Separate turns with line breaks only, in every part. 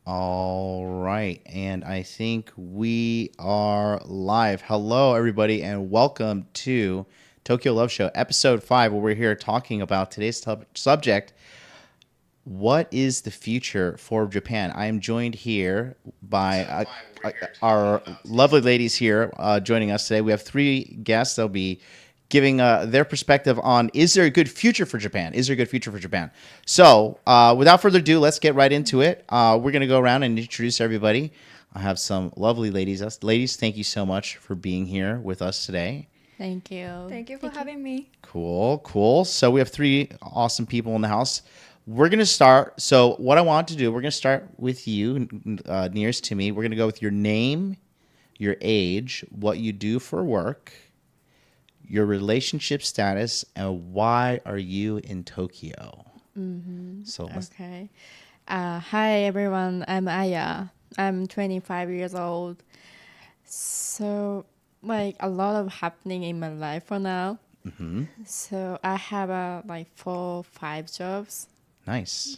All right. And I think we are live. Hello, everybody, and welcome to Tokyo Love Show, Ep.5, where we're here talking about today's subject. What is the future for Japan? I am joined here by our lovely ladies here joining us today. We have three guests. They'll be giving their perspective on, is there a good future for Japan? Is there a good future for Japan? So without further ado, let's get right into it. We're going to go around and introduce everybody. I have some lovely ladies. Ladies, thank you so much for being here with us today.
Thank you.
Thank you for having me.
Cool. So we have three awesome people in the house. We're going to start. So what I want to do, we're going to start with you, nearest to me. We're going to go with your name, your age, what you do for work, your relationship status, and why are you in Tokyo? So
Okay. Hi, everyone. I'm Aya. I'm 25 years old. So, a lot of happening in my life for now. So, I have like 5 jobs.
Nice.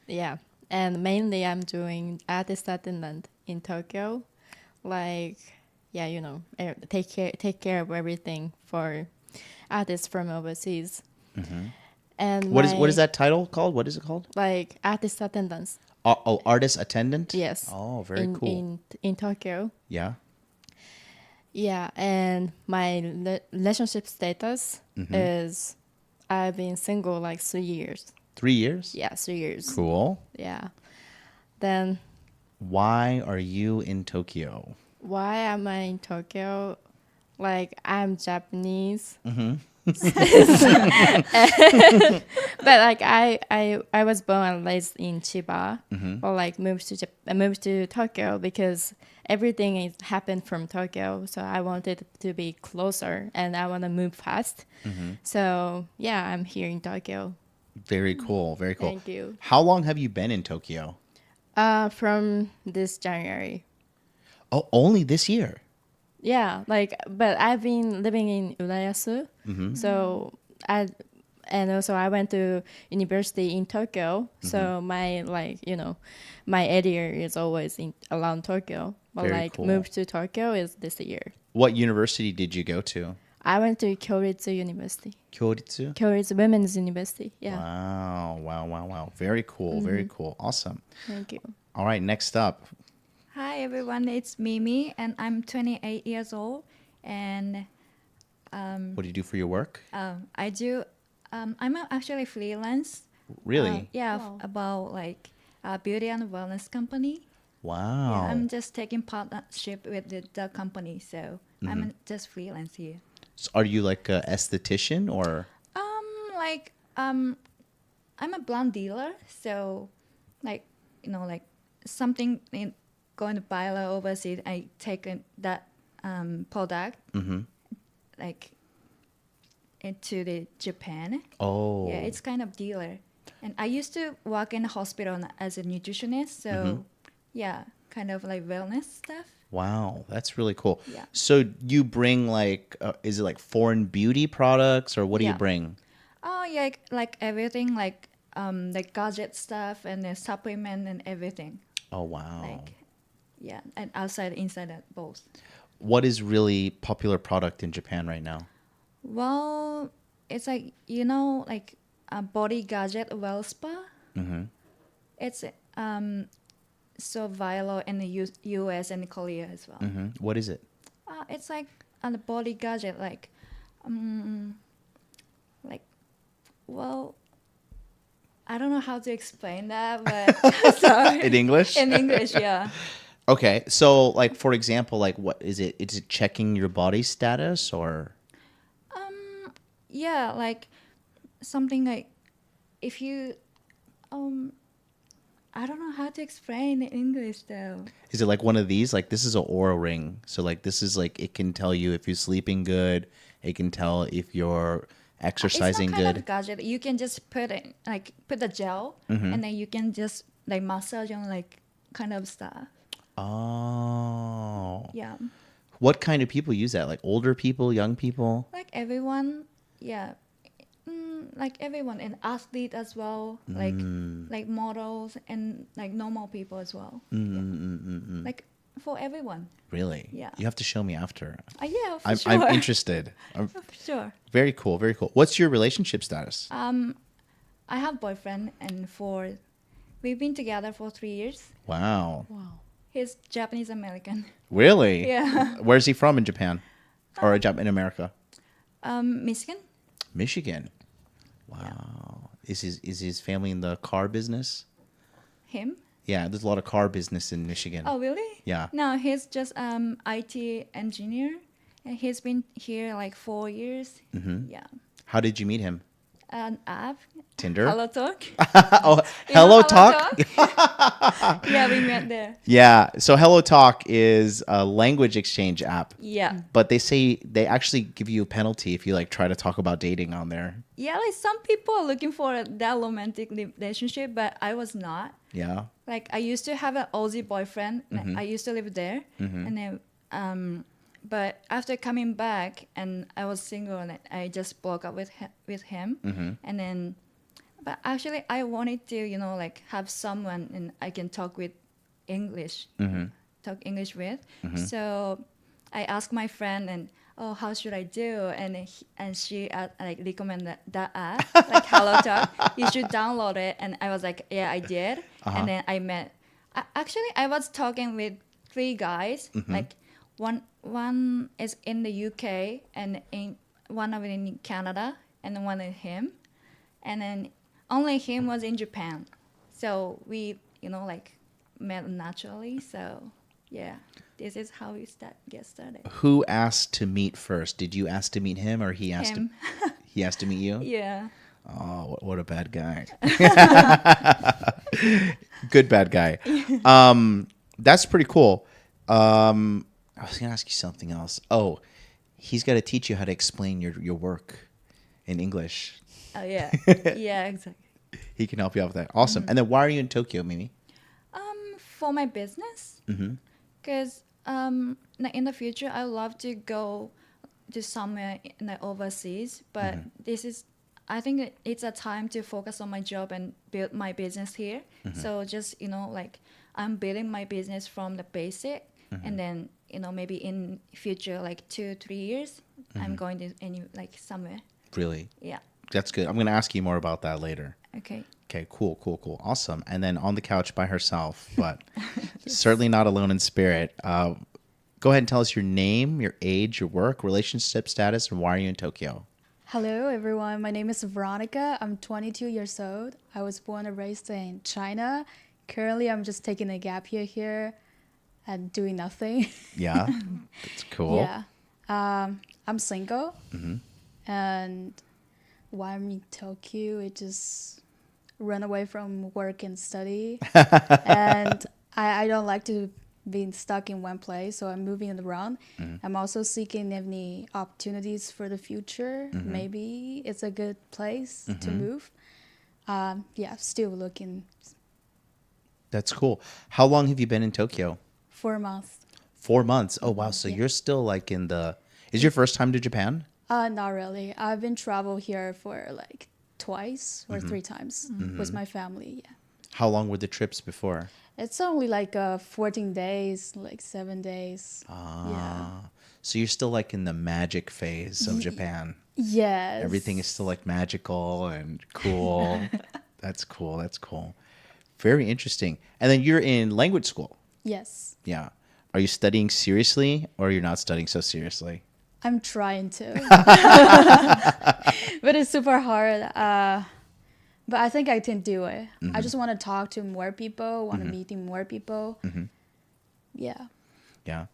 Yeah. And mainly I'm doing artist attendant in Tokyo. Take care of everything for artists from overseas. And
What is that title called? What is it called?
like artist attendance?
Artist attendant?
Yes.
Oh, very cool.
In Tokyo.
Yeah.
Yeah, and my relationship status is I've been single like 3 years.
3 years?
Yeah, 3 years.
Cool.
Yeah. Then
Why are you in Tokyo?
why am I in Tokyo? I'm Japanese. But I was born and raised in Chiba, but moved to Tokyo because everything is happened from Tokyo. So I wanted to be closer, and I want to move fast. So yeah, I'm here in Tokyo.
Very cool. Very cool.
Thank you.
How long have you been in Tokyo?
From this January.
Oh, only this year.
Yeah, but I've been living in Urayasu, so and also I went to university in Tokyo, so my area is always around Tokyo, but
Very cool.
moved to Tokyo is this year.
What university did you go to?
I went to Kyoritsu University,
Kyoritsu?
Kyoritsu Women's University. Yeah,
Wow. Very cool. Very cool. Awesome.
thank you.
All right, next up.
Hi, everyone. It's Mimi, and I'm 28 years old. And
What do you do for your work?
I do. I'm actually freelance.
Really?
Wow.
About a beauty and wellness company.
Wow.
Yeah, I'm just taking partnership with the company, so I'm just freelance here.
So are you like a esthetician or?
I'm a blonde dealer, so something going to buy overseas, I take that product into the Japan.
Oh.
Yeah, it's kind of dealer. And I used to work in a hospital as a nutritionist, so yeah, kind of like wellness stuff.
Wow, that's really cool.
Yeah.
So you bring is it like foreign beauty products or what do you
Yeah.
bring?
Oh yeah, like everything, like gadget stuff and the supplement and everything.
Oh, wow.
Yeah, and outside, inside, both.
What is really popular product in Japan right now?
Well, it's like a body gadget well spa. It's so viral in the U.S. and Korea as well.
What is it?
It's like a body gadget, well, I don't know how to explain that, but sorry.
In English?
In English, yeah.
Okay, so like for example, like what is it? Is it checking your body status or?
Yeah, like something like if you I don't know how to explain in English though.
Is it like one of these? Like this is an Aura ring, so like this is like it can tell you if you're sleeping good. It can tell if you're exercising
It's not kind
good.
of gadget. You can just put the gel and then you can just massage on kind of stuff.
Oh.
Yeah.
What kind of people use that? Like older people, young people?
Like everyone, yeah. Like everyone, and athlete as well, like models and like normal people as well. Like for everyone.
Really?
Yeah.
You have to show me after.
Yeah, for
I'm
sure.
interested.
For sure.
Very cool. Very cool. What's your relationship status?
I have boyfriend, and we've been together for 3 years.
Wow.
He's Japanese American.
Really?
Yeah.
Where's he from in Japan? Or in America?
Michigan.
Michigan. Wow. Is his family in the car business?
Him.
Yeah, there's a lot of car business in Michigan.
Oh, really?
Yeah.
No, he's just IT engineer, and he's been here like 4 years. Yeah.
How did you meet him?
An app.
Tinder?
Hello Talk.
Oh,
You know
Hello Talk?
Yeah, we met there.
Yeah. So Hello Talk is a language exchange app.
Yeah.
But they say they actually give you a penalty if you like try to talk about dating on there.
Yeah, like some people are looking for that romantic relationship, but I was not.
Yeah.
Like I used to have an Aussie boyfriend. Like, I used to live there, and then but after coming back and I was single, and I just broke up with him, and then. But actually, I wanted to, like have someone and I can talk with English, talk English with. So I asked my friend, and how should I do? And she like recommended that app, like Hello Talk. You should download it. And I was like, yeah, I did. And then I met. Actually, I was talking with 3 guys. Like one is in the UK, and one of it in Canada, and one in him, and then. Only him was in Japan. So we, like met naturally. So yeah, this is how we get started.
Who asked to meet first? Did you ask to meet him or he asked
Him.
he asked to meet you?
Yeah.
Oh, what a bad guy. Good bad guy. That's pretty cool. I was going to ask you something else. Oh, he's got to teach you how to explain your work in English.
Oh yeah. Yeah, exactly.
He can help you out with that. Awesome. And then why are you in Tokyo, Mimi?
For my business. Because in the future, I love to go to somewhere in the overseas. But I think it's a time to focus on my job and build my business here. So just, like I'm building my business from the basic. And then, maybe in future, like 2-3 years, I'm going to somewhere.
Really?
Yeah.
That's good. I'm going to ask you more about that later.
Okay.
Okay, cool. Awesome. And then on the couch by herself, but certainly not alone in spirit. Go ahead and tell us your name, your age, your work, relationship status, and why are you in Tokyo?
Hello, everyone. My name is Veronica. I'm 22 years old. I was born and raised in China. Currently, I'm just taking a gap year here and doing nothing.
Yeah, that's cool.
Yeah. I'm single. And why I'm in Tokyo, it just run away from work and study. And I don't like to be stuck in one place, so I'm moving around. I'm also seeking any opportunities for the future. Maybe it's a good place to move. Yeah, still looking.
That's cool. How long have you been in Tokyo?
4 months.
4 months. Oh, wow. So you're still like in the... Is your first time to Japan?
Not really. I've been travel here for like twice or 3 times with my family. Yeah.
How long were the trips before?
It's only like 14 days, like 7 days. Yeah.
So you're still like in the magic phase of Japan.
Yes.
Everything is still like magical and cool. That's cool. Very interesting. And then you're in language school.
Yes.
Yeah. Are you studying seriously or you're not studying so seriously?
I'm trying to. But it's super hard. But I think I can do it. I just want to talk to more people, want to meet more people. Yeah.
Yeah.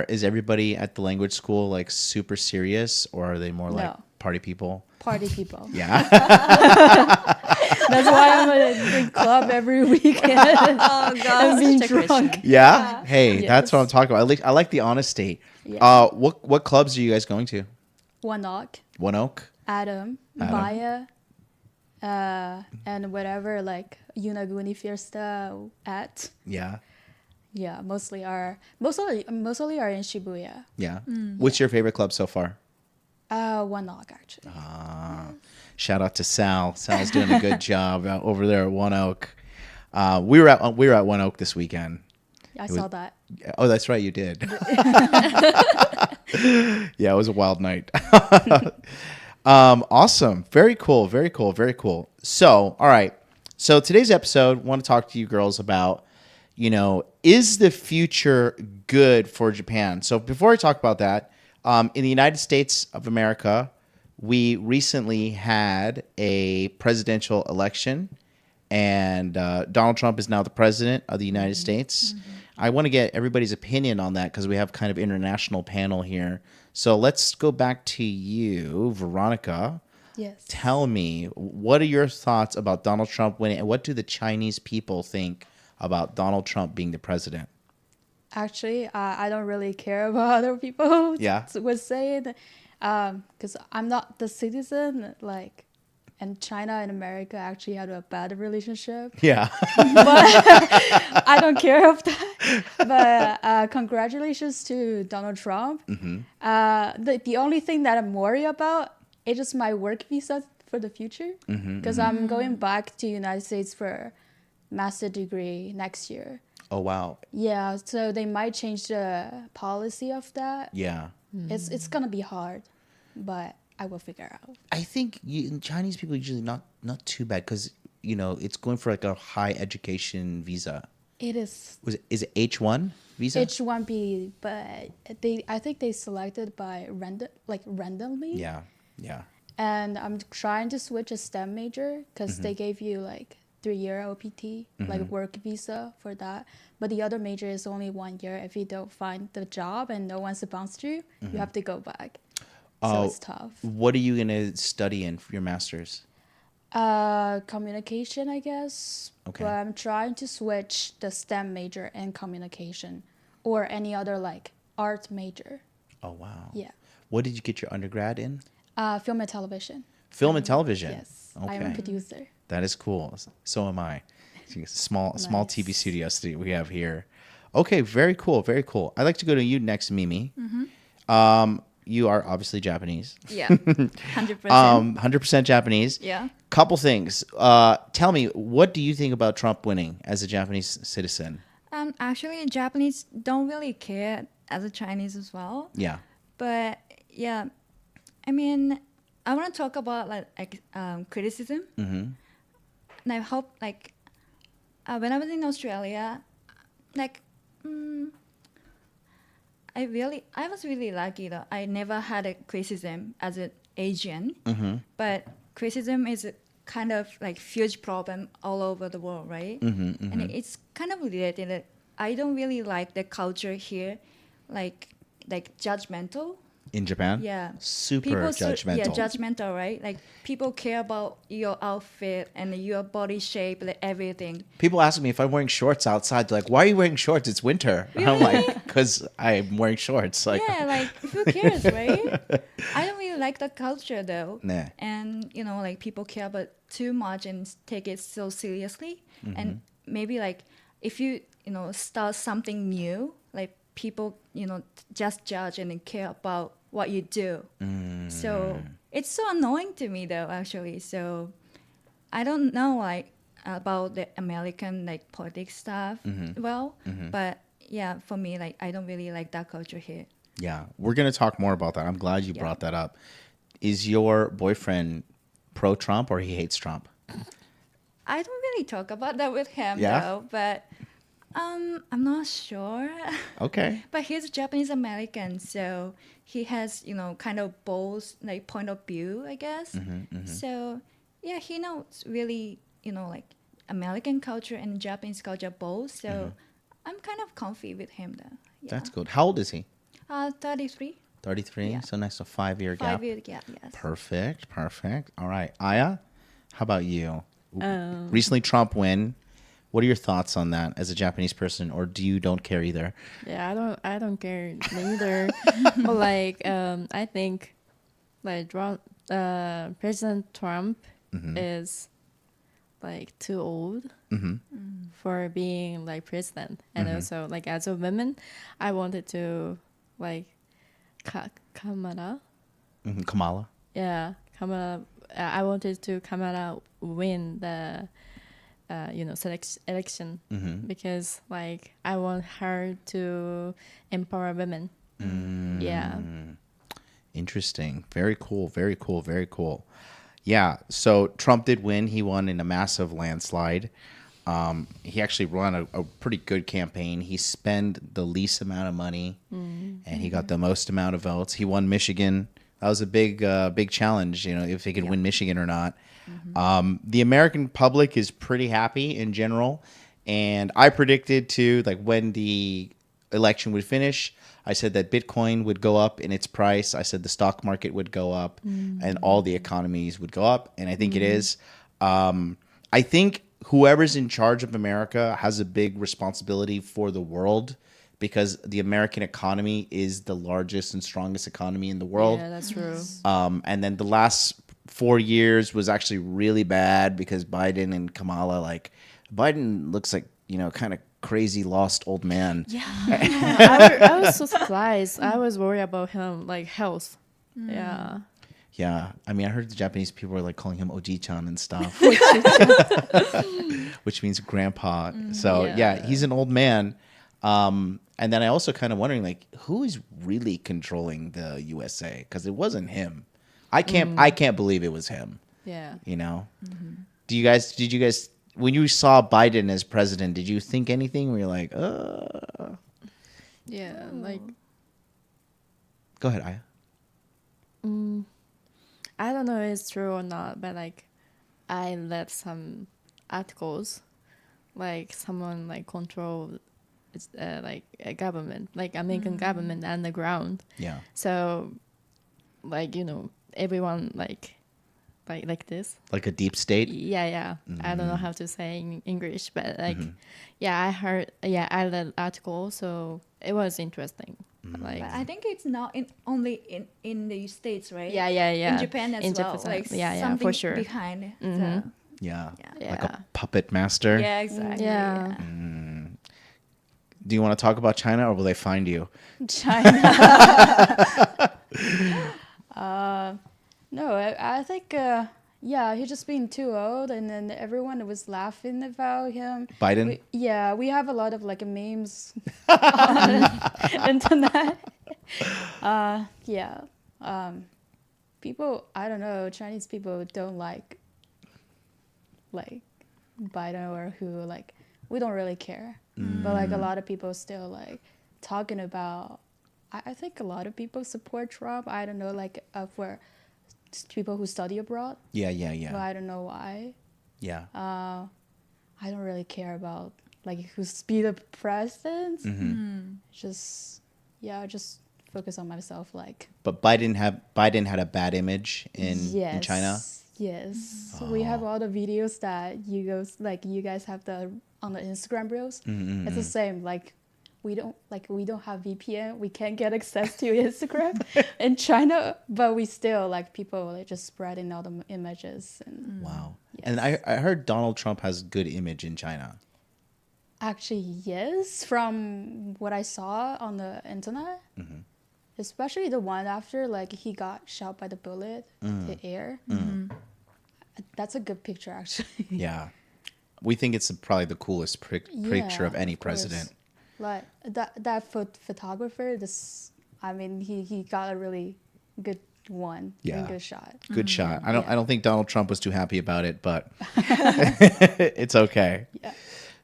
Is everybody at the language school like super serious or are they more like party people?
Party people.
Yeah.
That's why I'm at the club every weekend.
Oh God,
I'm being drunk.
Yeah? Hey, that's
Yes.
what I'm talking about. I like the honesty.
Yeah.
What clubs are you guys going to?
One Oak,
One Oak?
Adam, Maya, and whatever like Yunaguni Fiesta at.
Yeah.
Yeah, mostly are in Shibuya.
Yeah. What's your favorite club so far?
One Oak actually.
Shout out to Sal. Sal's doing a good job over there at One Oak. We were at One Oak this weekend.
I saw that.
Oh, that's right, you did. Yeah, it was a wild night. Awesome. Very cool. Very cool. Very cool. So, all right. So today's episode, I want to talk to you girls about, is the future good for Japan? So before I talk about that, in the United States of America, we recently had a presidential election, and Donald Trump is now the president of the United States. I want to get everybody's opinion on that because we have kind of international panel here. So let's go back to you, Veronica.
Yes.
Tell me, what are your thoughts about Donald Trump winning, and what do the Chinese people think about Donald Trump being the president?
Actually, I don't really care about other people
Yeah.
would say it, because I'm not the citizen. Like, and China and America actually had a bad relationship.
Yeah.
But I don't care of that. But congratulations to Donald Trump. The only thing that I'm worried about is just my work visa for the future, because I'm going back to United States for master degree next year.
Oh, wow.
Yeah, so they might change the policy of that.
Yeah.
It's gonna be hard, but I will figure out.
I think Chinese people usually not too bad because, it's going for like a high education visa.
It is
Is it H1 visa?
H1B, but I think they selected by randomly.
Yeah. Yeah.
And I'm trying to switch a STEM major because they gave you like 3-year OPT, like work visa for that. But the other major is only 1 year. If you don't find the job and no one sponsors you, you have to go back. So it's tough.
What are you going to study in for your master's?
Communication, I guess.
Okay.
But I'm trying to switch the STEM major and communication or any other like art major.
Oh, wow.
Yeah.
What did you get your undergrad in?
Film and television.
Film and television.
Yes.
Okay.
I am a producer.
That is cool. So am I. Small TV studio we have here. Okay, very cool, very cool. I'd like to go to you next, Mimi. You are obviously Japanese.
Yeah, 100%.
100% Japanese.
Yeah.
Couple things. Tell me, what do you think about Trump winning as a Japanese citizen?
Actually, Japanese don't really care as a Chinese as well.
Yeah.
But yeah, I mean, I want to talk about like criticism. And I hope when I was in Australia, I was really lucky though. I never had a criticism as an Asian, but criticism is a kind of like huge problem all over the world, right? And it's kind of related. That I don't really like the culture here, like judgmental.
In Japan?
Yeah.
Super
People
judgmental.
Yeah, judgmental, right? Like people care about your outfit and your body shape, like everything.
People ask me if I'm wearing shorts outside. They're like, "Why are you wearing shorts? It's winter." And I'm like, "Because I'm wearing shorts." Like,
Yeah, like who cares, right? I don't really like the culture though.
Nah.
And like people care about too much and take it so seriously. And maybe like if you start something new, like people just judge and care about what you do. So it's so annoying to me though, actually. So I don't know like about the American like politics stuff but yeah, for me, like I don't really like that culture here.
yeah, we're gonna talk more about that. I'm glad you brought that up. Is your boyfriend pro-Trump or he hates Trump?
I don't really talk about that with him though, but I'm not sure.
Okay.
But he's Japanese American, so he has, kind of both like point of view, I guess. So yeah, he knows really, like American culture and Japanese culture both. So I'm kind of comfy with him though. Yeah.
That's good. How old is he?
33.
33.
Yeah.
So next, a 5-year gap.
5 year gap, yes.
Perfect. All right, Aya, how about you? Recently, Trump win. What are your thoughts on that as a Japanese person, or don't care either?
Yeah, I don't care neither. But like, I think like President Trump is like too old for being like president, and also like as a woman, I wanted to like Kamala.
Kamala.
Yeah, Kamala I wanted to KAMALA win the election because like I want her to empower women. Yeah.
Interesting. Very cool. Very cool. Very cool. Yeah. So Trump did win. He won in a massive landslide. He actually ran a pretty good campaign. He spent the least amount of money, and he got the most amount of votes. He won Michigan. That was a big challenge, if he could win Michigan or not. The American public is pretty happy in general, and I predicted too, like when the election would finish, I said that Bitcoin would go up in its price. I said the stock market would go up, and all the economies would go up, and I think it is. I think whoever's in charge of America has a big responsibility for the world, because the American economy is the largest and strongest economy in the world.
Yeah, that's true.
And then the last 4 years was actually really bad because Biden and KAMALA, like Biden looks like, kind of crazy lost old man.
Yeah. I was so surprised. I was worried about him, like health. Yeah.
Yeah. I mean, I heard the Japanese people were like calling him Oji-chan and stuff, which means grandpa. So yeah, he's an old man. And then I also kind of wondering, like, who is really controlling the USA? Because it wasn't him. I can't believe it was him.
Yeah.
Did you guys, when you saw Biden as president, did you think anything? Were you like,
Yeah, like
Go ahead, Aya.
I don't know if it's true or not, but like I read some articles, like someone like control, it's like a government, like American government underground.
Yeah.
So, like everyone like this.
Like a deep state?
Yeah. I don't know how to say in English, but like, I read article, so it was interesting. Like,
But I think it's not only in the States, right?
Yeah.
In Japan as
In
well.
Japan,
Like
yeah,
something
for sure.
behind it.
Yeah.
Yeah.
Like a puppet master?
Yeah, exactly.
Yeah.
Do you want to talk about China, or will they find you?
China. No, I think, he's just being too old, and then everyone was laughing about him.
Biden?
We have a lot of like memes on internet. People, I don't know, Chinese people don't like Biden or who, like, we don't really care. But like a lot of people still like talking about, I think a lot of people support Trump. I don't know, like for people who study abroad.
Yeah.
But I don't know why.
Yeah.
I don't really care about like who's be the president. Just focus on myself. Like.
But Biden had a bad image in China.
Yes. So we have all the videos that you guys have on the Instagram reels. It's the same. Like we don't have VPN. We can't get access to Instagram in China, but we still like people like just spreading all the images and
Wow.
Yes.
And I heard Donald Trump has good image in China.
Actually, yes, from what I saw on the internet, especially the one after like he got shot by the bullet in the air. That's a good picture, actually.
Yeah. We think it's probably the coolest picture of any president.
Like that photographer, he got a really good one.
Yeah.
Really good shot.
Good shot. I don't think Donald Trump was too happy about it, but it's okay.
Yeah.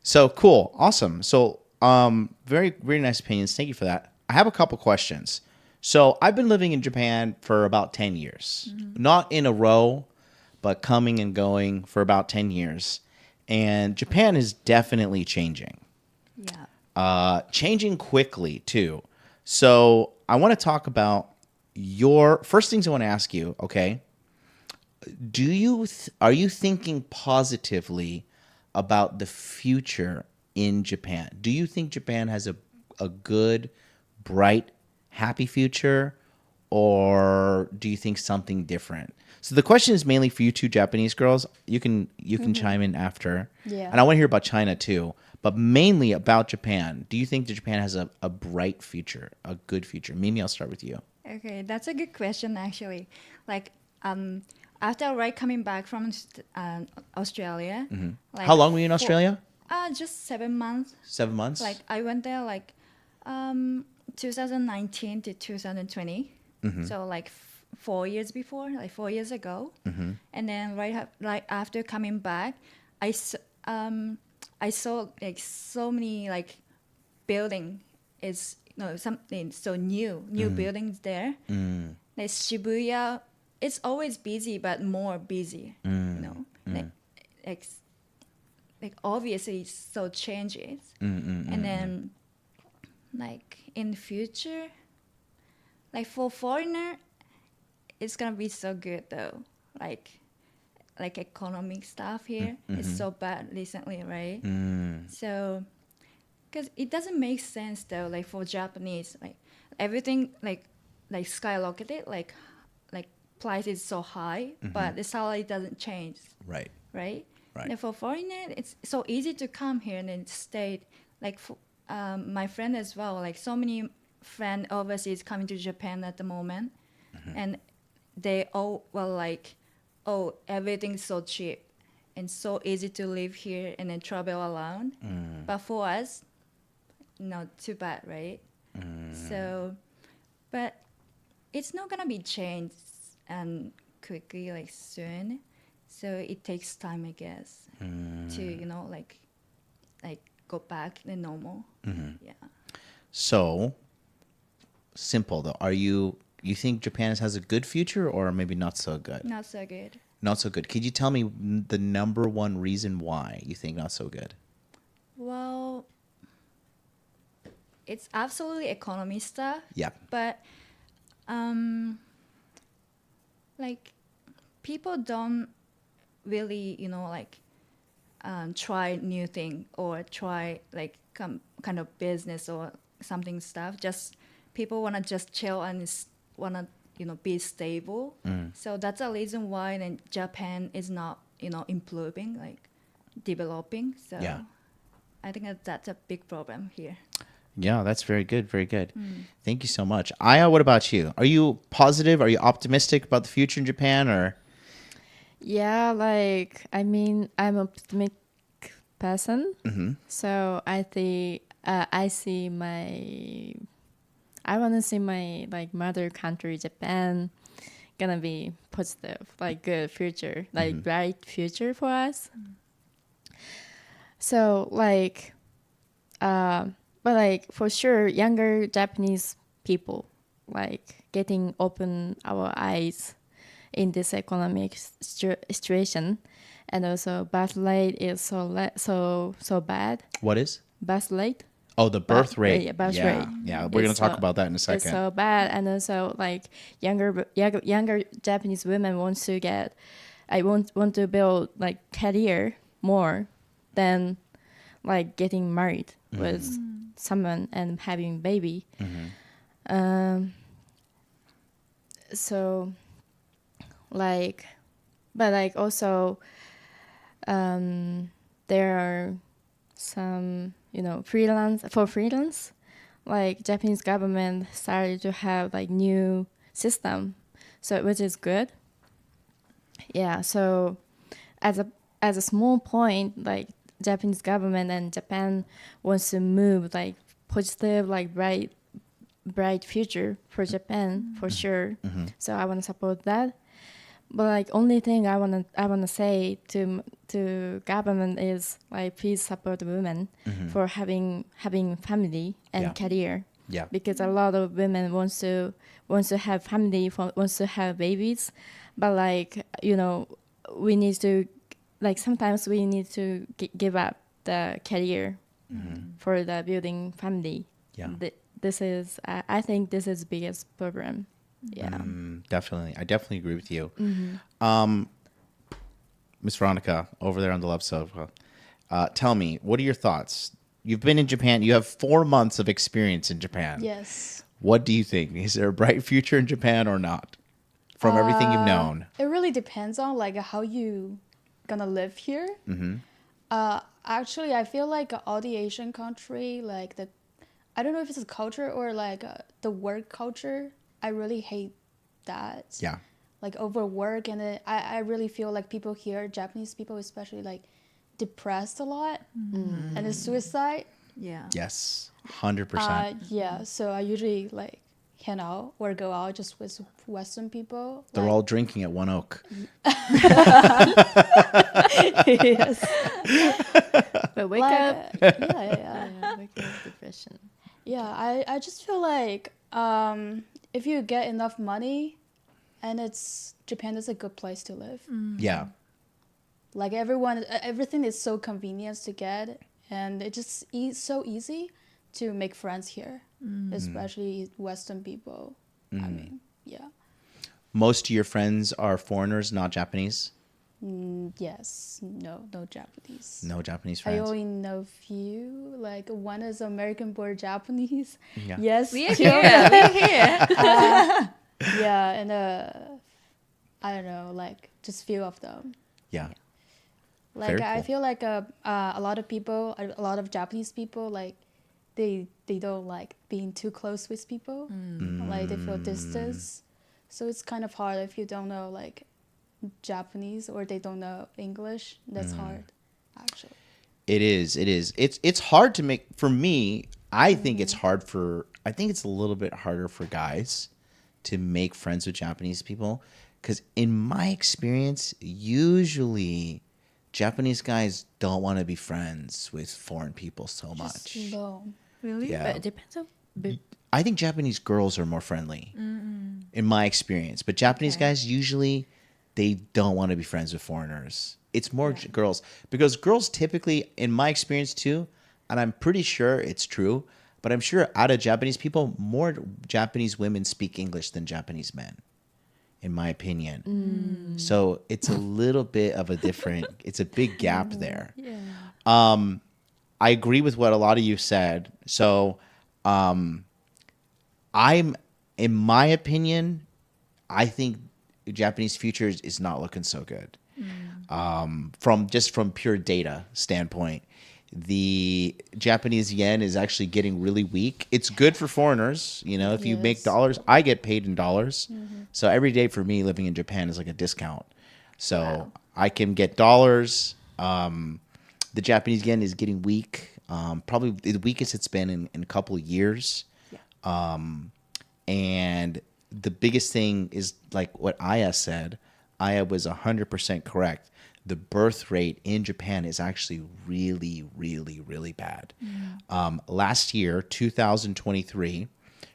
So cool. Awesome. So very, very nice opinions. Thank you for that. I have a couple questions. So I've been living in Japan for about 10 years. Not in a row, but coming and going for about 10 years. And Japan is definitely changing.
Yeah.
Changing quickly too. So I want to talk about your first things I want to ask you. Okay, are you thinking positively about the future in Japan? Do you think Japan has a good, bright, happy future, or do you think something different? So the question is mainly for you two Japanese girls. You can chime in after.
Yeah.
And I want to hear about China too, but mainly about Japan. Do you think that Japan has a bright future, a good future? Mimi, I'll start with you.
Okay, that's a good question actually. Like after coming back from Australia. Like
How long were you in Australia?
Just 7 months.
7 months.
Like I went there 2019 to 2020. So like 4 years before, like 4 years ago. And then right after coming back, I saw like so many like building is something so new buildings there. Like Shibuya, it's always busy but more busy. Like obviously it's so changes. And then like in the future, like for foreigner, it's gonna be so good though. Like economic stuff here is so bad recently, right? So because it doesn't make sense though, like for Japanese, like everything like skyrocketed, like price is so high, but the salary doesn't change.
Right.
And for foreigner, it's so easy to come here and then stay. Like for, my friend as well, like so many friends overseas coming to Japan at the moment, and they all were like, oh, everything's so cheap and so easy to live here and then travel around. But for us, not too bad, right? So, but it's not gonna be changed quickly, like soon. So it takes time, I guess, to like go back to normal. Yeah.
So simple though. You think Japan has a good future or maybe not so good?
Not so good.
Not so good. Could you tell me the number one reason why you think not so good?
Well, it's absolutely economy stuff.
Yeah.
But like people don't really try new thing or try like kind of business or something stuff. Just people want to just chill and want to be stable. So that's a reason why then Japan is not improving, like developing. So
Yeah.
I think that's a big problem here.
Yeah, that's very good. Very good. Thank you so much. Aya, what about you? Are you positive? Are you optimistic about the future in Japan or?
Yeah, like I'm optimistic person. So I want to see my like mother country Japan gonna be positive, like good future, like bright future for us. So like but like for sure younger Japanese people like getting open our eyes in this economic situation, and also birth rate is so bad.
What is?
Birth rate.
Oh, the birth rate.
Yeah, birth rate.
Yeah, we're going to talk about that in a second.
It's so bad, and also like younger Japanese women want to build like career more than like getting married with someone and having baby. So like, but like also there are some freelance, like Japanese government started to have like new system, so which is good. Yeah, so as a small point, like Japanese government and Japan wants to move like positive, like bright future for Japan for sure. So I want to support that. But like only thing I wanna say to government is like please support women for having family and career.
Yeah.
Because a lot of women wants to have family, wants to have babies, but like we need to like sometimes we need to give up the career for the building family.
Yeah.
This is I think this is biggest problem. Yeah.
Definitely. I definitely agree with you. Miss Veronica, over there on the left sofa, tell me, what are your thoughts? You've been in Japan. You have 4 months of experience in Japan.
Yes.
What do you think? Is there a bright future in Japan or not? From everything you've known.
It really depends on like how you gonna live here. Actually, I feel like all the Asian country, like I don't know if it's a culture or like the work culture. I really hate that.
Yeah.
like overwork, and I really feel like people here, Japanese people especially, like depressed a lot, and it's suicide.
Yeah.
Yes, 100%.
Yeah, so I usually like hang out or go out just with Western people.
They're all drinking at One Oak.
Yes.
But wake
Like,
up.
Yeah.
Wake up depression.
Yeah, I just feel like if you get enough money, and Japan is a good place to live.
Yeah.
Like everything is so convenient to get, and it just so easy to make friends here, especially Western people. I mean, yeah.
Most of your friends are foreigners, not Japanese?
Yes, no Japanese.
No Japanese
I
friends?
only know few. Like one is American-born Japanese.
Yeah.
Yes,
We're
two of
here.
them.
We're here.
Yeah, and I don't know, like just few of them.
Yeah.
Like
Very
I
cool.
feel like a lot of people, a lot of Japanese people, like they don't like being too close with people. Like they feel distance. So it's kind of hard if you don't know like Japanese or they don't know English. That's hard, actually.
It is. It's hard to make, for me, I think it's a little bit harder for guys to make friends with Japanese people. Because in my experience, usually Japanese guys don't want to be friends with foreign people so much.
Just low.
Really?
Yeah.
But it depends on.
I think Japanese girls are more friendly in my experience. But Japanese guys, usually, they don't want to be friends with foreigners. It's more girls. Because girls typically, in my experience too, and I'm pretty sure it's true, but I'm sure out of Japanese people, more Japanese women speak English than Japanese men, in my opinion. So it's a little bit of a different, it's a big gap there.
Yeah.
I agree with what a lot of you said. So in my opinion, I think the Japanese future is not looking so good. From pure data standpoint, the Japanese yen is actually getting really weak. It's good for foreigners. You know, if you make
Yes.
dollars, I get paid in dollars. So every day for me living in Japan is like a discount. So I can get dollars. The Japanese yen is getting weak. Probably the weakest it's been in a couple of years. And the biggest thing is like what Aya said. Aya was 100% correct. The birth rate in Japan is actually really, really, really bad. Last year, 2023,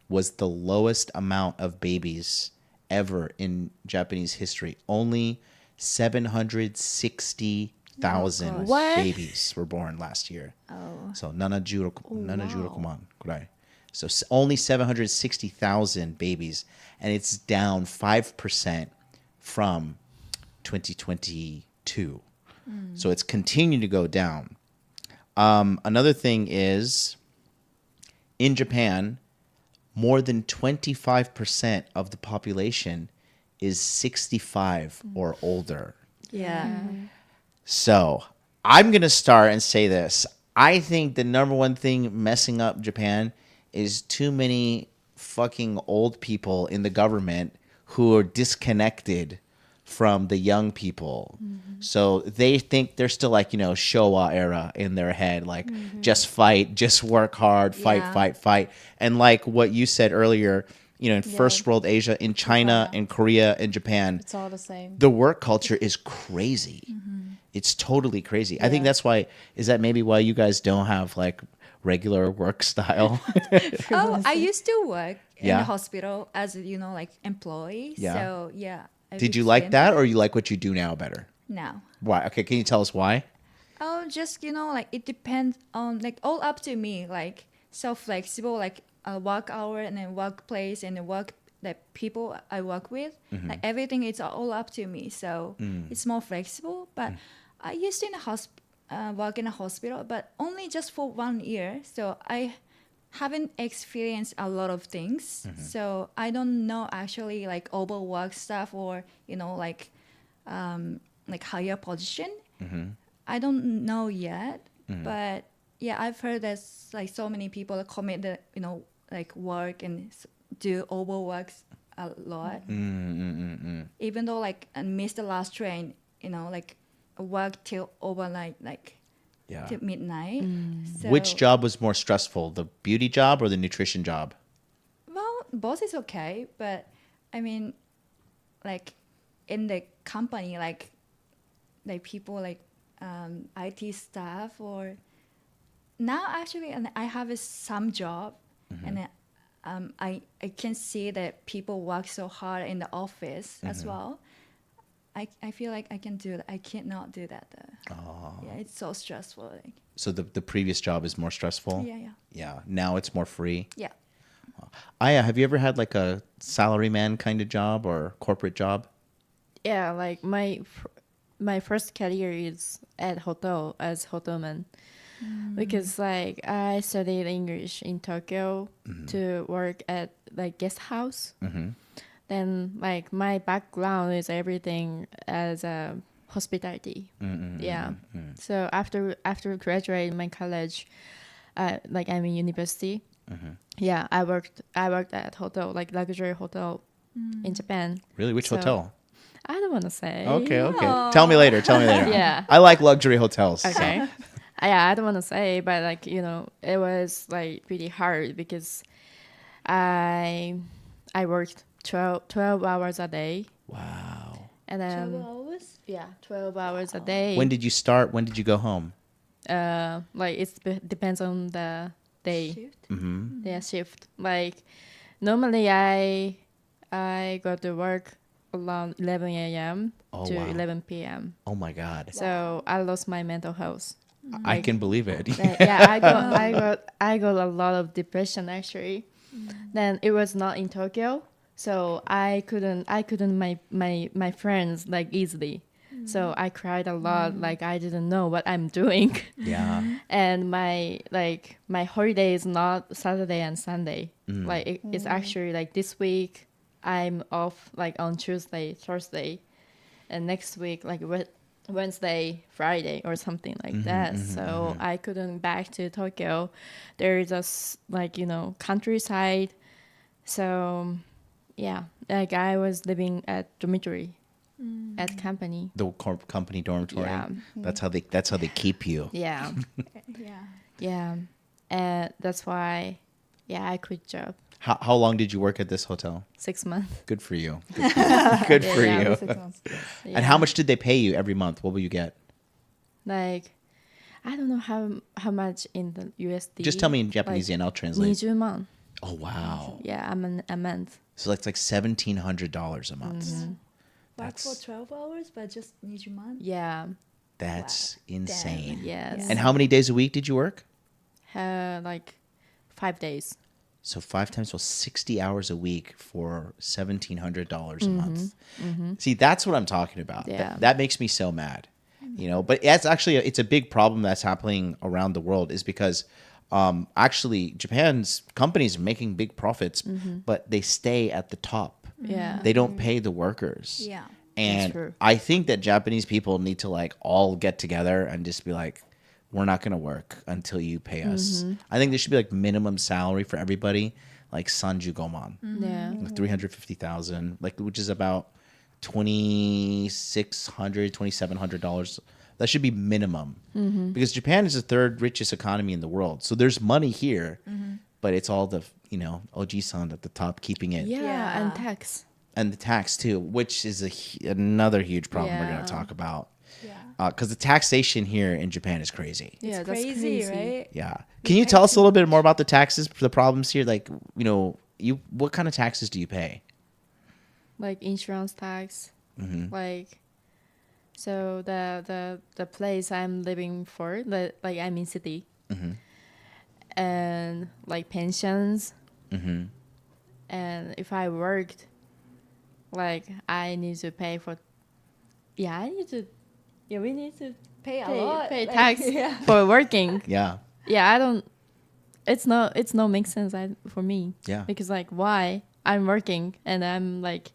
was the lowest amount of babies ever in Japanese history. Only 760,000
What?
babies were born last year. So 76,000 kurai. So only 760,000 babies, and it's down 5% from 2022. So it's continued to go down. Another thing is, in Japan, more than 25% of the population is 65 or older.
Yeah.
So I'm going to start and say this. I think the number one thing messing up Japan is too many fucking old people in the government who are disconnected from the young people. So they think they're still like, Showa era in their head, like just fight, just work hard, fight. And like what you said earlier, in first world Asia, in China, in Korea, in Japan,
It's all the same.
the work culture is crazy. It's totally crazy. I think that's why, is that maybe why you guys don't have like regular work style?
Oh, I used to work in
Yeah?
the hospital as like employee.
Yeah.
So yeah.
Did you like that, or you like what you do now better?
No.
Why? Okay, can you tell us why?
Oh, just like it depends on like all up to me. Like so flexible, like a work hour and then workplace and the work that people I work with. Like everything is all up to me. So it's more flexible. But I used to work in a hospital, but only just for 1 year. So I haven't experienced a lot of things. So I don't know actually like overwork stuff or like higher position. I don't know yet, but yeah, I've heard there's like so many people commit the like work and do overwork a lot. Even though like I missed the last train, you know, like work till overnight, like
Yeah.
till midnight. So,
Which job was more stressful, the beauty job or the nutrition job?
well, both is okay, but I mean, like in the company, like people like IT staff or now actually, and I have some job, and I can see that people work so hard in the office as well. I feel like I can do that. I cannot do that though. Yeah, it's so stressful. Like,
So the previous job is more stressful?
yeah.
Yeah. Now it's more free?
Yeah.
Aya, have you ever had like a salaryman kind of job or corporate job?
Yeah, like my first career is at hotel as hotelman because like I studied English in Tokyo to work at like guest house. Then like my background is everything as a hospitality. Yeah. So after graduating my college, like I'm in university. Yeah, I worked at hotel, like luxury hotel in Japan.
Really? Which
So-
hotel?
I don't want to say.
Okay. Tell me later.
Yeah.
I like luxury hotels.
Okay. Yeah, I don't want to say, but like, you know, it was like pretty hard because I worked 12 hours a day.
Wow.
And then
12 hours?
yeah, 12 hours a day.
When did you start? When did you go home?
Like depends on the day.
Shift?
Yeah, shift. Like normally I go to work around 11 a.m.
Oh,
to
wow.
11 p.m.
Oh my God.
So I lost my mental health.
I can believe it.
Yeah, I got a lot of depression actually. Then it was not in Tokyo, so I couldn't my friends like easily. So I cried a lot, like I didn't know what I'm doing.
Yeah.
And my holiday is not Saturday and Sunday. Like it's actually like this week I'm off like on Tuesday, Thursday, and next week like Wednesday, Friday or something like that. So I couldn't back to Tokyo. There is a like, you know, countryside. So yeah, like I was living at dormitory at company.
The company dormitory.
Yeah.
That's how they keep you.
Yeah.
Yeah.
Yeah. And that's why I quit job.
How long did you work at this hotel?
6 months.
Good for you. Good for
Yeah,
you.
6 months.
Yeah.
And how much did they pay you every month? What will you get?
Like I don't know how much in the USD.
Just tell me in Japanese
like,
and I'll translate.
20万.
Oh wow.
Yeah, a month.
So that's like $1,700 a month.
Work
That's-
for 12 hours, but just need your month.
Yeah.
That's insane.
Yes.
And how many days a week did you work?
Like 5 days.
So 5 times, well, 60 hours a week for $1,700 a month. See, that's what I'm talking about.
Yeah.
That makes me so mad, you know. But that's actually it's a big problem that's happening around the world, is because actually Japan's companies are making big profits, but they stay at the top.
Yeah.
They don't pay the workers.
Yeah.
And
true.
I think that Japanese people need to like all get together and just be like, we're not going to work until you pay us. I think there should be like minimum salary for everybody, like Sanju Goman,
Yeah.
like 350,000, like which is about $2,700 That should be minimum, because Japan is the third richest economy in the world. So there's money here, but it's all the Oji-san at the top keeping it,
Yeah, and tax.
and the tax too, which is another huge problem we're
Yeah.
going to talk about.
Yeah.
Because the taxation here in Japan is crazy.
Yeah,
It's
that's
crazy,
crazy.
right?
Yeah. Can you tell us a little bit more about the taxes, the problems here? Like, what kind of taxes do you pay?
Like insurance tax. Like, so the place I'm living for, like I'm in city, and like pensions, and if I worked, like I need to pay for. Yeah, I need to. Yeah, we need to
Pay a lot.
pay
like,
tax
Yeah.
for working.
Yeah.
Yeah, I don't. It's no make sense for me.
Yeah.
Because like, why I'm working and I'm like,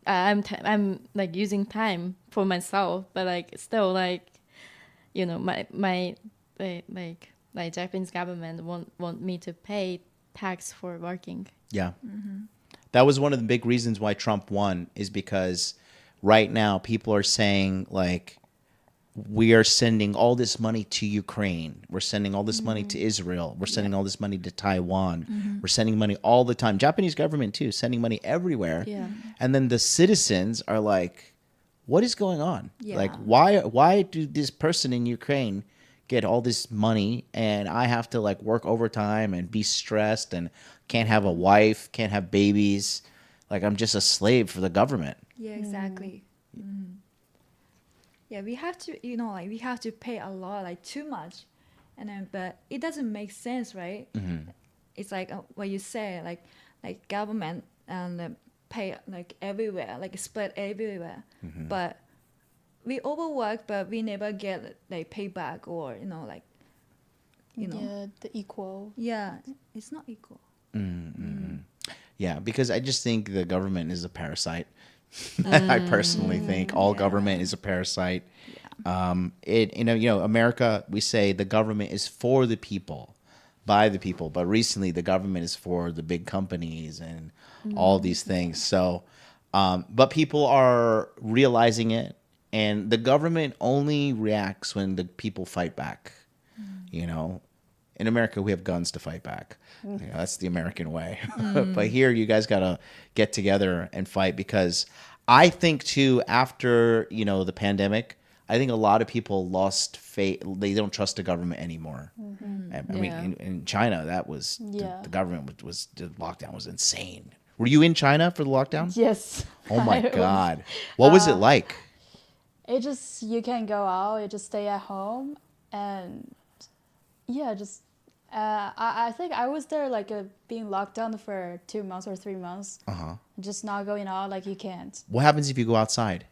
I'm like using time for myself, but like still like, my Japanese government want me to pay tax for working.
Yeah. That was one of the big reasons why Trump won, is because right now people are saying, like, we are sending all this money to Ukraine. We're sending all this money to Israel. We're sending all this money to Taiwan. We're sending money all the time. Japanese government too, sending money everywhere.
Yeah.
And then the citizens are like, what is going on?
Yeah.
Like, why do this person in Ukraine get all this money and I have to like work overtime and be stressed and can't have a wife, can't have babies? Like, I'm just a slave for the government.
Yeah, exactly. Yeah, we have to, like we have to pay a lot, like too much, and then but it doesn't make sense, right? It's like what you say, like government and pay like everywhere, like split everywhere, but we overwork, but we never get like payback or like
Yeah, the equal.
yeah, it's not equal.
Yeah, because I just think the government is a parasite. I personally think all government is a parasite. America, we say the government is for the people, by the people, but recently the government is for the big companies and all these things. So, but people are realizing it, and the government only reacts when the people fight back. In America, we have guns to fight back. That's the American way. But here, you guys got to get together and fight, because I think, too, after, the pandemic, I think a lot of people lost faith. They don't trust the government anymore. I mean, in China, that was, the government was, the lockdown was insane. Were you in China for the lockdown?
Yes.
Oh, my God. What was it like?
It just, you can't go out. You just stay at home. And yeah, just I think I was there like being locked down for 2 months or 3 months. Just not going out, like you can't.
What happens if you go outside?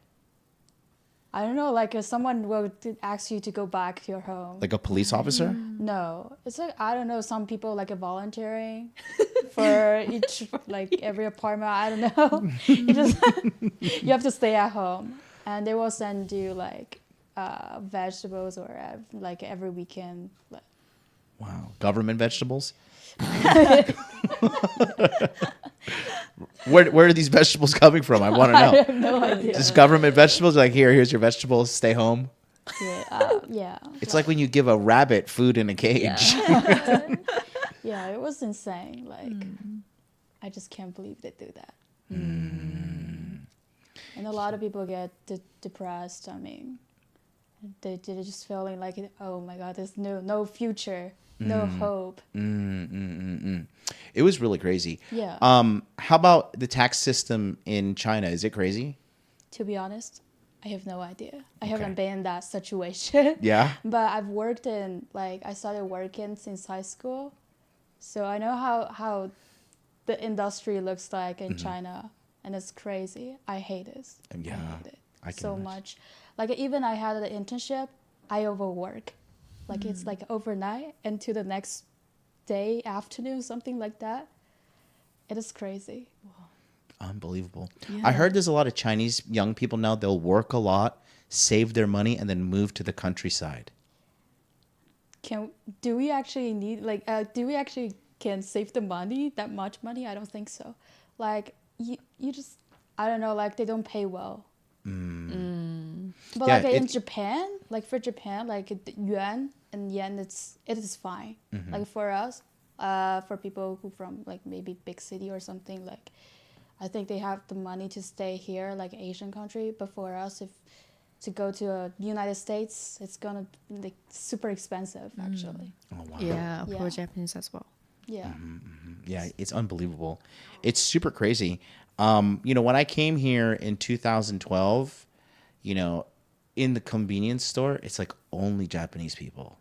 I don't know, like someone will ask you to go back to your home.
Like a police officer?
No, it's like, I don't know, some people like volunteering for each, like every apartment. I don't know. You have to stay at home, and they will send you like vegetables or like every weekend.
Wow. Government vegetables? Where are these vegetables coming from? I want to know.
I have no idea.
Just government vegetables? Like, here's your vegetables. Stay home.
Yeah.
It's like when you give a rabbit food in a cage.
Yeah, it was insane. Like, I just can't believe they do that. And a lot of people get depressed. I mean, they're just feeling like, oh my God, there's no future, no hope.
It was really crazy.
Yeah.
How about the tax system in China? Is it crazy?
To be honest, I have no idea. I haven't been in that situation.
Yeah.
But I've worked in, like, I started working since high school. So I know how the industry looks like in China. And it's crazy. I hate it.
Yeah,
I hate it
I can
so
imagine.
much. Like, even I had an internship, I overwork. Like, it's like overnight and to the next day, afternoon, something like that. It is crazy.
Unbelievable. I heard there's a lot of Chinese young people now. They'll work a lot, save their money, and then move to the countryside.
Do we actually need, like, do we actually can save the money, that much money? I don't think so. Like, you just, I don't know, like, they don't pay well. But
Yeah,
like in Japan, like for Japan, like the yuan, it is fine. Like for us, for people who from like maybe big city or something, like I think they have the money to stay here, like Asian country. But for us, if to go to United States, it's gonna be like super expensive actually.
Oh, wow.
Yeah, for
Yeah.
Japanese as well.
Yeah.
Yeah, it's unbelievable. It's super crazy. When I came here in 2012, in the convenience store, it's like only Japanese people.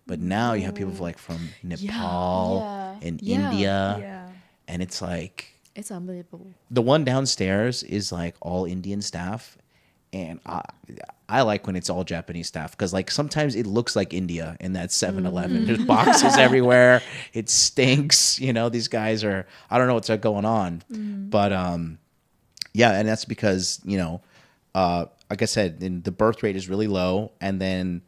But now you have people like from Nepal
Yeah.
and
Yeah.
India.
Yeah.
And it's like
It's unbelievable.
the one downstairs is like all Indian staff. And I like when it's all Japanese staff, because like sometimes it looks like India in that 7-Eleven. There's boxes everywhere. It stinks. These guys are, I don't know what's going on. But yeah, and that's because, like I said, the birth rate is really low. And then,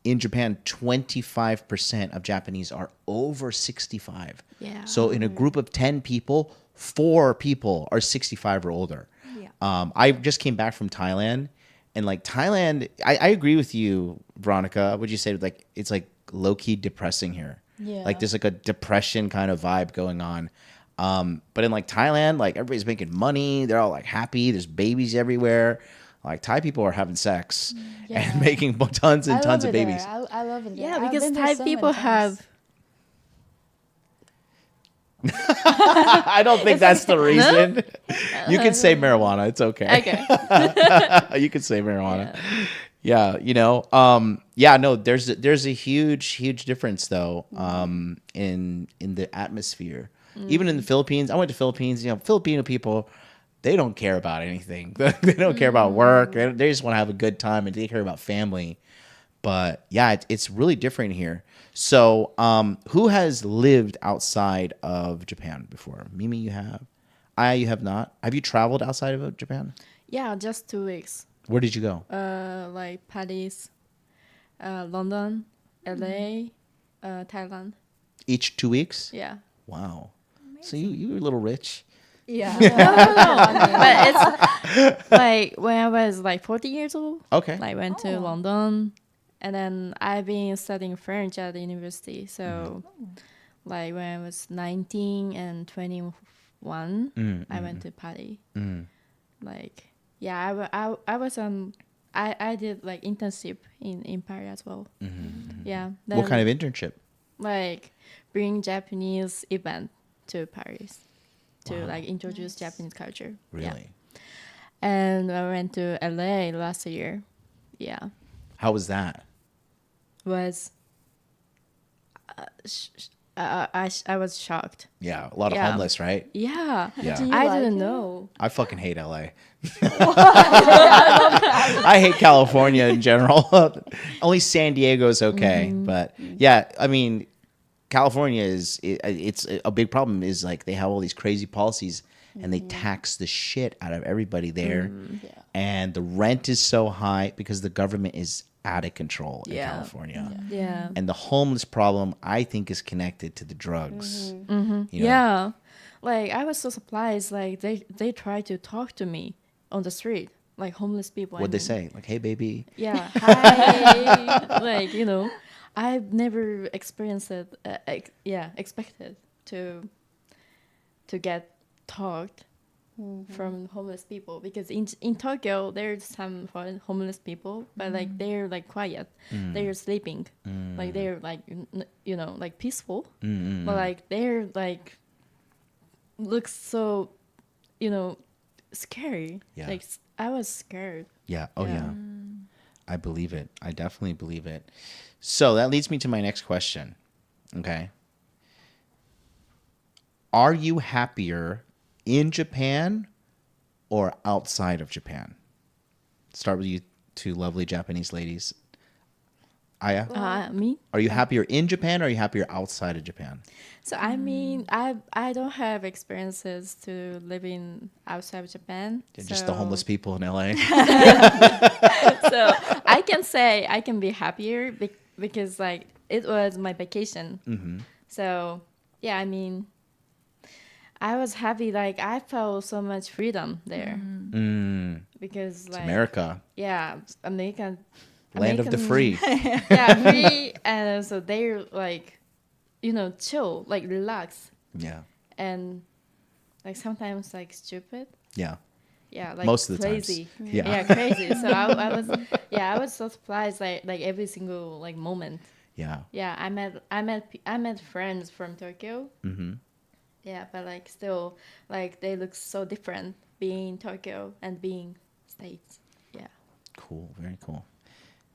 in Japan, 25% of Japanese are over 65.
Yeah.
So in a group of 10 people, 4 people are 65 or older.
Yeah.
I just came back from Thailand, and like Thailand, I agree with you, Veronica. Would you say like it's like low key depressing here?
Yeah.
Like there's like a depression kind of vibe going on. But in like Thailand, like everybody's making money. They're all like happy. There's babies everywhere. Like Thai people are having sex and making tons and tons of babies.
I love it there.
Yeah,
I've
because
been there
Thai
so many
people
times.
have.
I don't think that's the reason. You can say marijuana. It's okay.
Okay.
You can say marijuana. Yeah, you know. No, there's a huge difference though in the atmosphere. Even in the Philippines. I went to Philippines, you know, Filipino people, they don't care about anything. They don't care about work. They just want to have a good time and they care about family. But yeah, it's really different here. So, who has lived outside of Japan before? Mimi, you have. You have not. Have you traveled outside of Japan?
Yeah, just 2 weeks.
Where did you go?
Like Paris, London, LA, Thailand.
Each 2 weeks?
Yeah.
Wow. So you were a little rich.
Yeah.
But it's like when I was like 40 years old.
Okay.
I went to London, and then I've been studying French at the university. So, like when I was 19 and 21, I went to Paris. Like, yeah, I was I did like internship in Paris as well. Yeah.
What kind of internship?
Like bring Japanese event to Paris to like introduce Japanese culture.
Really?
Yeah. And I went to LA last year. Yeah.
How was that?
Was I was shocked.
Yeah, a lot of
Yeah.
homeless, right?
Yeah.
Yeah.
Do you
I
like
didn't
it?
know.
I fucking hate LA. I hate California in general. Only San Diego's okay, but yeah, I mean, California it's a big problem. Is like they have all these crazy policies and they tax the shit out of everybody there, and the rent is so high because the government is out of control in
Yeah.
California.
Yeah.
And the homeless problem, I think, is connected to the drugs. You know?
Yeah. Like I was so surprised. Like they tried to talk to me on the street, like homeless people.
What'd they say? Like, hey, baby.
Yeah. Hi. Like, you know, I've never experienced it. Expected to get talked from homeless people, because in Tokyo there's some homeless people, but like they're like quiet, they're sleeping, like they're like you know, like peaceful, but like they're like looks so, you know, scary.
Yeah.
Like I was scared.
Yeah. Oh, yeah. I believe it. I definitely believe it. So that leads me to my next question. Okay. Are you happier in Japan or outside of Japan? Start with you two lovely Japanese ladies. Aya,
Me.
are you happier in Japan or are you happier outside of Japan?
So I mean, I don't have experiences to living outside of Japan.
Just the homeless people in LA.
So I can say I can be happier because like it was my vacation. So yeah, I mean, I was happy. Like I felt so much freedom there because like
America,
yeah, American
land of the free.
yeah, free, and so they're like, you know, chill, like relax,
Yeah.
and like sometimes like stupid.
Yeah.
Yeah, like
Most of the times.
crazy.
Yeah.
Yeah, crazy. So I was so surprised like every single like moment.
Yeah.
Yeah, I met friends from Tokyo. Yeah, but like still like they look so different being in Tokyo and being States. Yeah.
Cool. Very cool.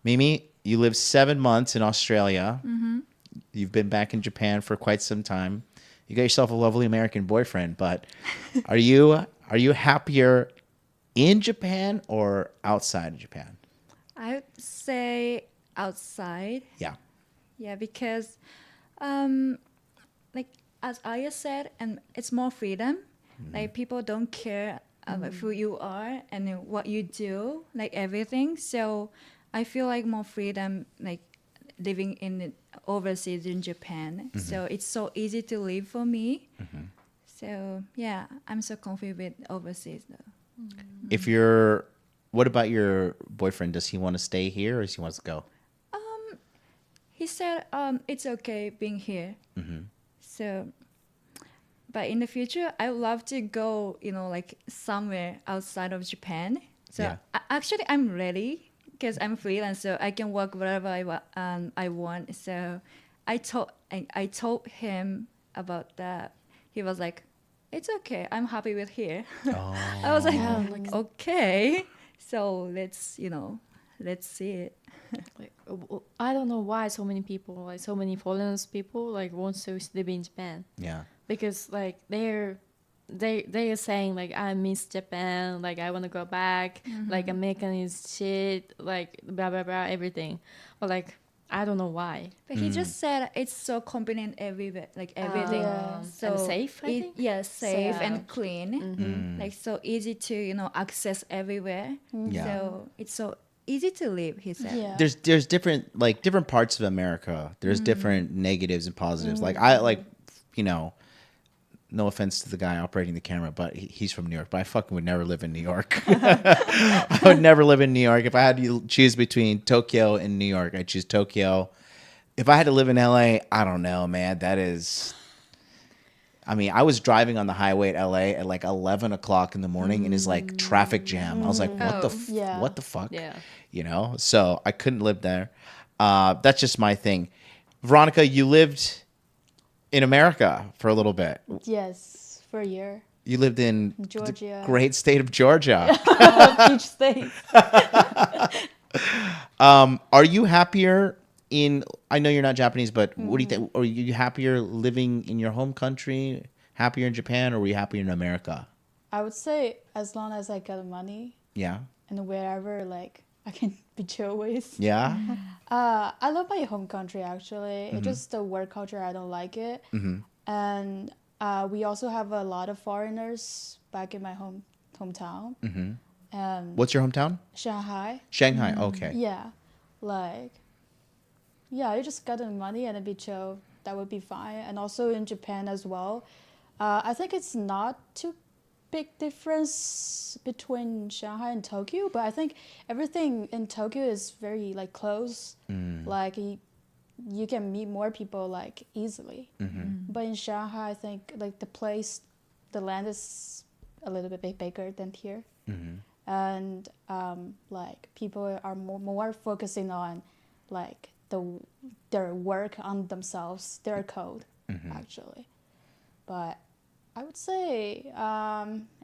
Mimi, you lived 7 months in Australia. You've been back in Japan for quite some time. You got yourself a lovely American boyfriend, but are you happier in Japan or outside of Japan?
I would say outside.
Yeah.
Yeah, because like as Aya said, and it's more freedom. Like people don't care about who you are and what you do, like everything. So I feel like more freedom, like living in overseas in Japan. So it's so easy to live for me. So yeah, I'm so comfy with overseas though.
If what about your boyfriend? Does he want to stay here or does he want to go?
He said it's okay being here. So, but in the future, I would love to go, like somewhere outside of Japan. So
Yeah.
Actually, I'm ready because I'm freelance, so I can work wherever I want. So I told him about that. He was like, "It's okay. I'm happy with here." I was like, "Okay." So let's see it.
Like, I don't know why so many people, like so many foreigners people, like want to live in Japan.
Yeah.
Because like they are saying like I miss Japan, like I want to go back, like American is shit, like blah blah blah everything, but like I don't know why.
But he just said it's so convenient everywhere, like everything. So
And safe, I think?
Yeah, safe
Yeah.
and clean. Like so easy to access everywhere.
Yeah.
So it's so easy to live. He said.
Yeah.
There's different parts of America. There's different negatives and positives. Like I like, no offense to the guy operating the camera, but he's from New York. But I fucking would never live in New York. I would never live in New York. If I had to choose between Tokyo and New York, I'd choose Tokyo. If I had to live in LA, I don't know, man. I was driving on the highway at LA at like 11 o'clock in the morning and it's like traffic jam. I was like, what the fuck?
Yeah.
So I couldn't live there. That's just my thing. Veronica, you lived in America for a little bit.
Yes, for a year.
You lived in
Georgia.
the great state of Georgia.
Beach state.
Are you happier I know you're not Japanese, but what do you think? Are you happier living in your home country, happier in Japan, or were you happier in America?
I would say as long as I get money
Yeah.
and wherever like I can be chill with.
Yeah.
I love my home country actually. It's just the work culture, I don't like it. And we also have a lot of foreigners back in my hometown. And
What's your hometown?
Shanghai.
Shanghai. Okay.
Yeah, like, yeah, you just got the money and it'd be chill. That would be fine. And also in Japan as well. I think it's not too big difference between Shanghai and Tokyo, but I think everything in Tokyo is very like close. Like you can meet more people like easily. But in Shanghai, I think like the land is a little bit bigger than here. And like people are more focusing on like their work on themselves, their code actually. But I would say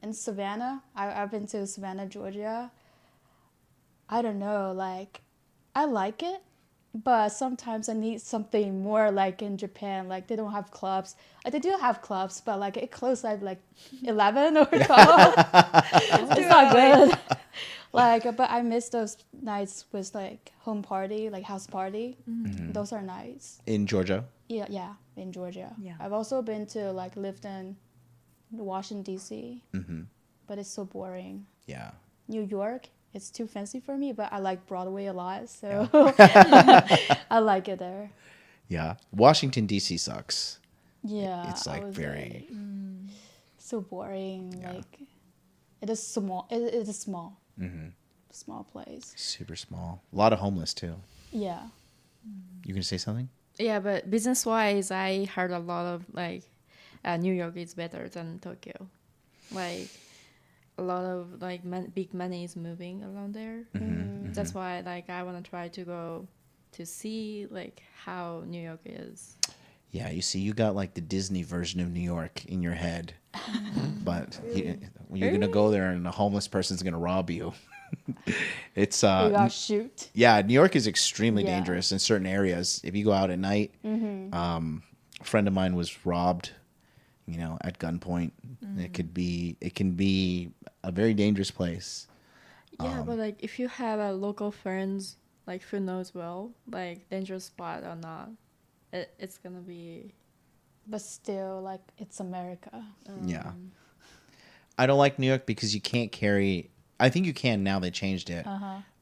in Savannah, I've been to Savannah, Georgia. I don't know, like I like it, but sometimes I need something more like in Japan. Like they don't have clubs. Like, they do have clubs, but like it closed at like 11 or 12. It's not good. Like, but I miss those nights with like home party, like house party. Those are nice.
In Georgia?
Yeah, in Georgia.
Yeah.
I've also been to like lived in Washington D.C. But it's so boring.
Yeah.
New York, it's too fancy for me, but I like Broadway a lot, so I like it there.
Yeah. Washington, D.C. sucks.
Yeah,
It's like very...
so boring. Yeah. Like it is small. It is small. Small place.
Super small. A lot of homeless too.
Yeah.
You gonna say something?
Yeah, but business wise, I heard a lot of like New York is better than Tokyo. Like a lot of like big money is moving around there. That's why like I want to try to go to see like how New York is.
Yeah, you see, you got like the Disney version of New York in your head, but you're gonna go there and a homeless person's gonna rob you. It's
You got shoot.
yeah, New York is extremely
Yeah.
dangerous in certain areas. If you go out at night, a friend of mine was robbed, at gunpoint. It can be a very dangerous place.
Yeah, but like if you have a local friends like who knows well like dangerous spot or not, it's gonna be.
But still, like it's America.
Yeah. I don't like New York because you can't carry. I think you can now. They changed it.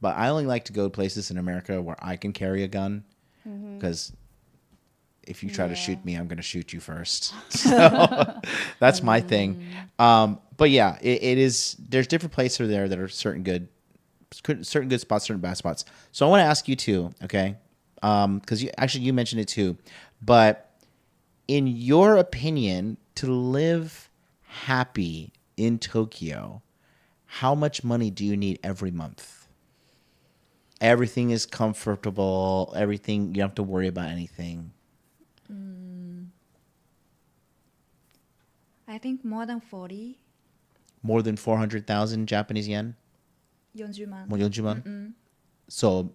But I only like to go to places in America where I can carry a gun. because if you try to shoot me, I'm going to shoot you first. So that's my thing. But yeah, it is. There's different places there that are certain good spots, certain bad spots. So I want to ask you too, okay? Because you mentioned it too, but in your opinion, to live happy in Tokyo, how much money do you need every month? Everything is comfortable. Everything, you don't have to worry about anything.
I think more than 40.
More than 400,000 Japanese yen?
40만.
40만? So,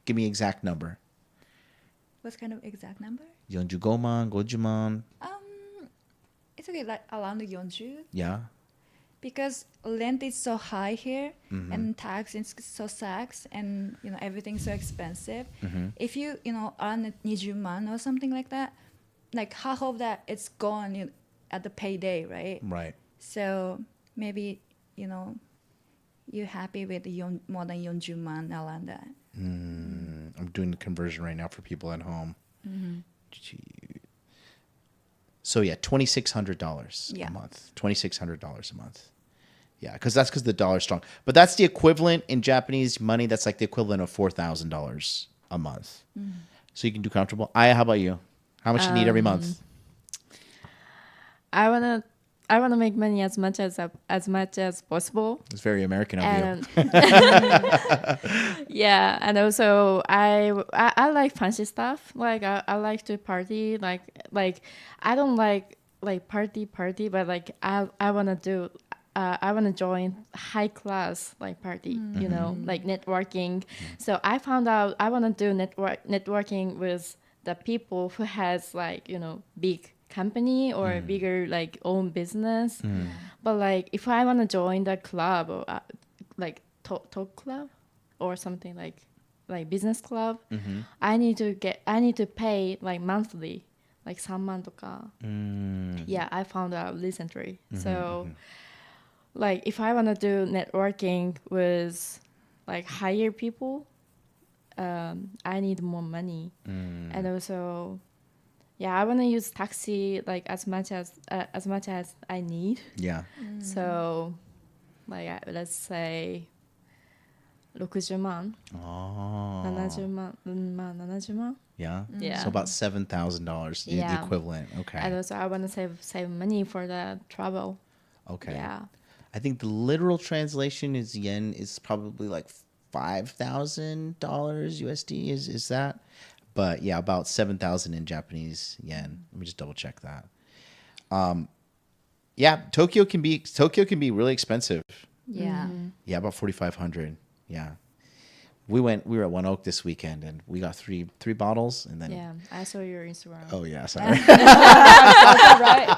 give me exact number.
What's kind of exact number?
45만, 50만.
It's okay, like around 40.
Yeah.
Because rent is so high here, and tax is so sucks, and everything's so expensive. If you earn 20만 or something like that, like half of that it's gone at the payday, right?
Right.
So maybe you're happy with more than 40만 around that.
I'm doing the conversion right now for people at home. So yeah, $2,600 a month. $2,600 a month. Yeah, because the dollar's strong. But that's the equivalent in Japanese money. That's like the equivalent of $4,000 a month. So you can do comfortable. Aya, how about you? How much you need every month?
I wanna make money as much as possible.
It's very American of you.
Yeah, and also I like fancy stuff. Like I like to party. Like I don't like party, but like I wanna join high class like party. Like networking. So I found out I wanna do networking with the people who has big company or bigger like own business. But like if I want to join the club or like talk club or something like business club, I need to pay like monthly, like 3만 とか. Yeah, I found out recently. So like if I want to do networking with like higher people, I need more money. And also yeah, I want to use taxi like as much as I need.
Yeah.
So, like let's say 60만.
Oh.
70만. 70만.
Yeah.
Yeah.
So about $7,000, the equivalent. Okay.
And also I want to save money for the travel.
Okay.
Yeah.
I think the literal translation is yen is probably like $5,000 USD. Is that? But yeah, about 7,000 in Japanese yen. Let me just double check that. Yeah, Tokyo can be really expensive.
Yeah.
Yeah, about 4,500. Yeah. We were at One Oak this weekend and we got three bottles and then
Yeah, I saw your Instagram.
Oh yeah, sorry.
Right.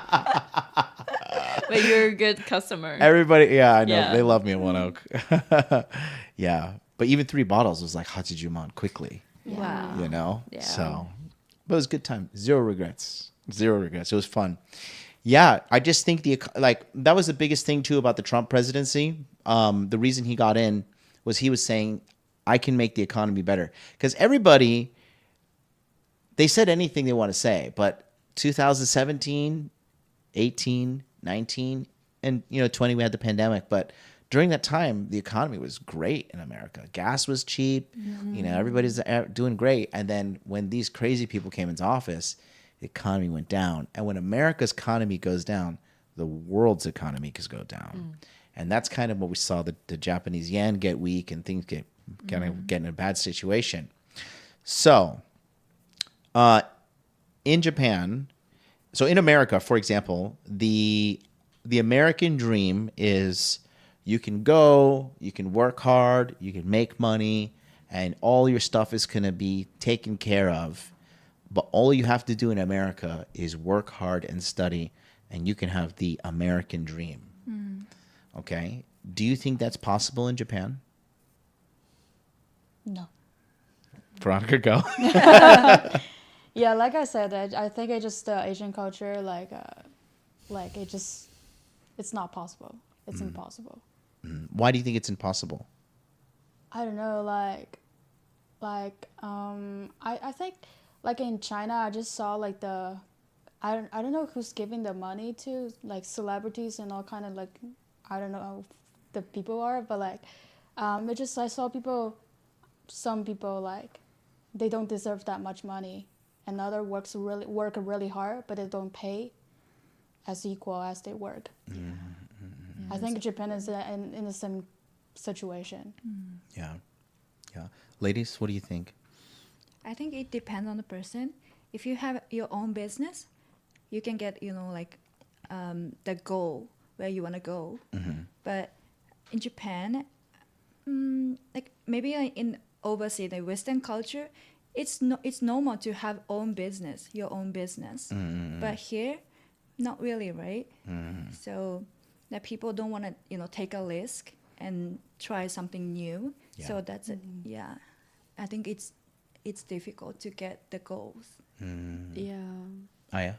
But you're a good customer.
Everybody, yeah, I know.
Yeah.
They love me at One Oak. Yeah. But even 3 bottles was like Hachijuman quickly.
Wow.
You know?
Yeah.
So, but it was a good time. Zero regrets. It was fun. Yeah, I just think that was the biggest thing too about the Trump presidency. The reason he got in was he was saying, I can make the economy better. Because everybody, they said anything they want to say, but 2017, 18, 19, and 20 we had the pandemic, but during that time, the economy was great in America. Gas was cheap. Everybody's doing great. And then when these crazy people came into office, the economy went down. And when America's economy goes down, the world's economy could go down. And that's kind of what we saw, the Japanese yen get weak and things get in a bad situation. So in Japan, so in America, for example, the American dream is you can go, you can work hard, you can make money, and all your stuff is going to be taken care of. But all you have to do in America is work hard and study, and you can have the American dream. Okay? Do you think that's possible in Japan?
No.
Veronica, go.
Yeah, like I said, I think it's just the Asian culture, it's not possible. It's impossible.
Why do you think it's impossible?
I don't know, Like I think like in China I just saw like I don't know who's giving the money to like celebrities and all kind of like I don't know who the people are, but like it just I saw some people like they don't deserve that much money, and other work really hard, but they don't pay as equal as they work. I think Japan is in the same situation.
Yeah. Yeah. Ladies, what do you think?
I think it depends on the person. If you have your own business, you can get, like the goal where you want to go. But in Japan, like maybe in overseas, the Western culture, it's normal to have your own business. But here, not really, right? So that people don't want to, take a risk and try something new.
Yeah.
So that's it. Yeah, I think it's difficult to get the goals.
Yeah.
Aya?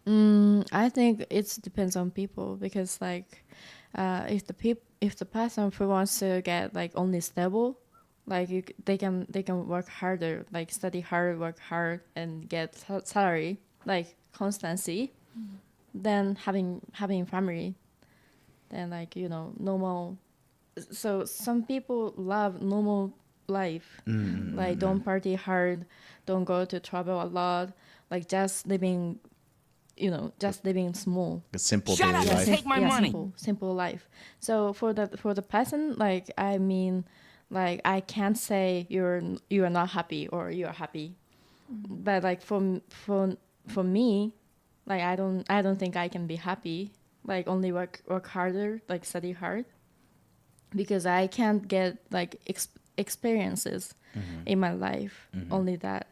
I think it depends on people, because like if the person who wants to get like only stable, like they can work harder, like study hard, work hard, and get salary, like constancy, then having family, then like normal. So some people love normal life, like don't party hard, don't go to travel a lot, like just living small.
A simple daily life.
Take my money.
Simple life. So for the person, like I mean, like I can't say you are not happy or you are happy, but like for me, like I don't think I can be happy. Like only work harder, like study hard, because I can't get like experiences in my life. Only that.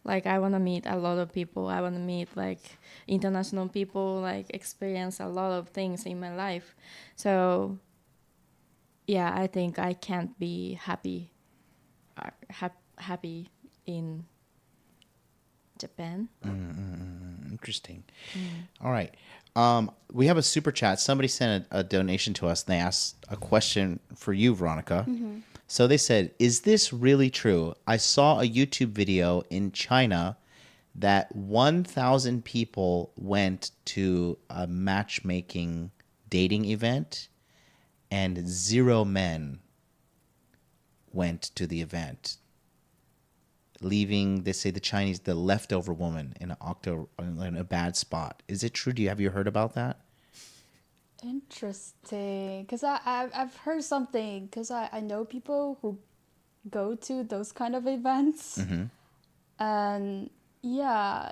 Like I want to meet a lot of people. I want to meet like international people, like experience a lot of things in my life. So yeah, I think I can't be happy in Japan.
Interesting. All right. We have a super chat. Somebody sent a donation to us, and they asked a question for you, Veronica. So they said, is this really true? I saw a YouTube video in China that 1,000 people went to a matchmaking dating event and 0 men went to the event, leaving, they say, the Chinese, the leftover woman in a bad spot. Is it true? Have you heard about that?
Interesting, because I've heard something, because I know people who go to those kind of events, and yeah,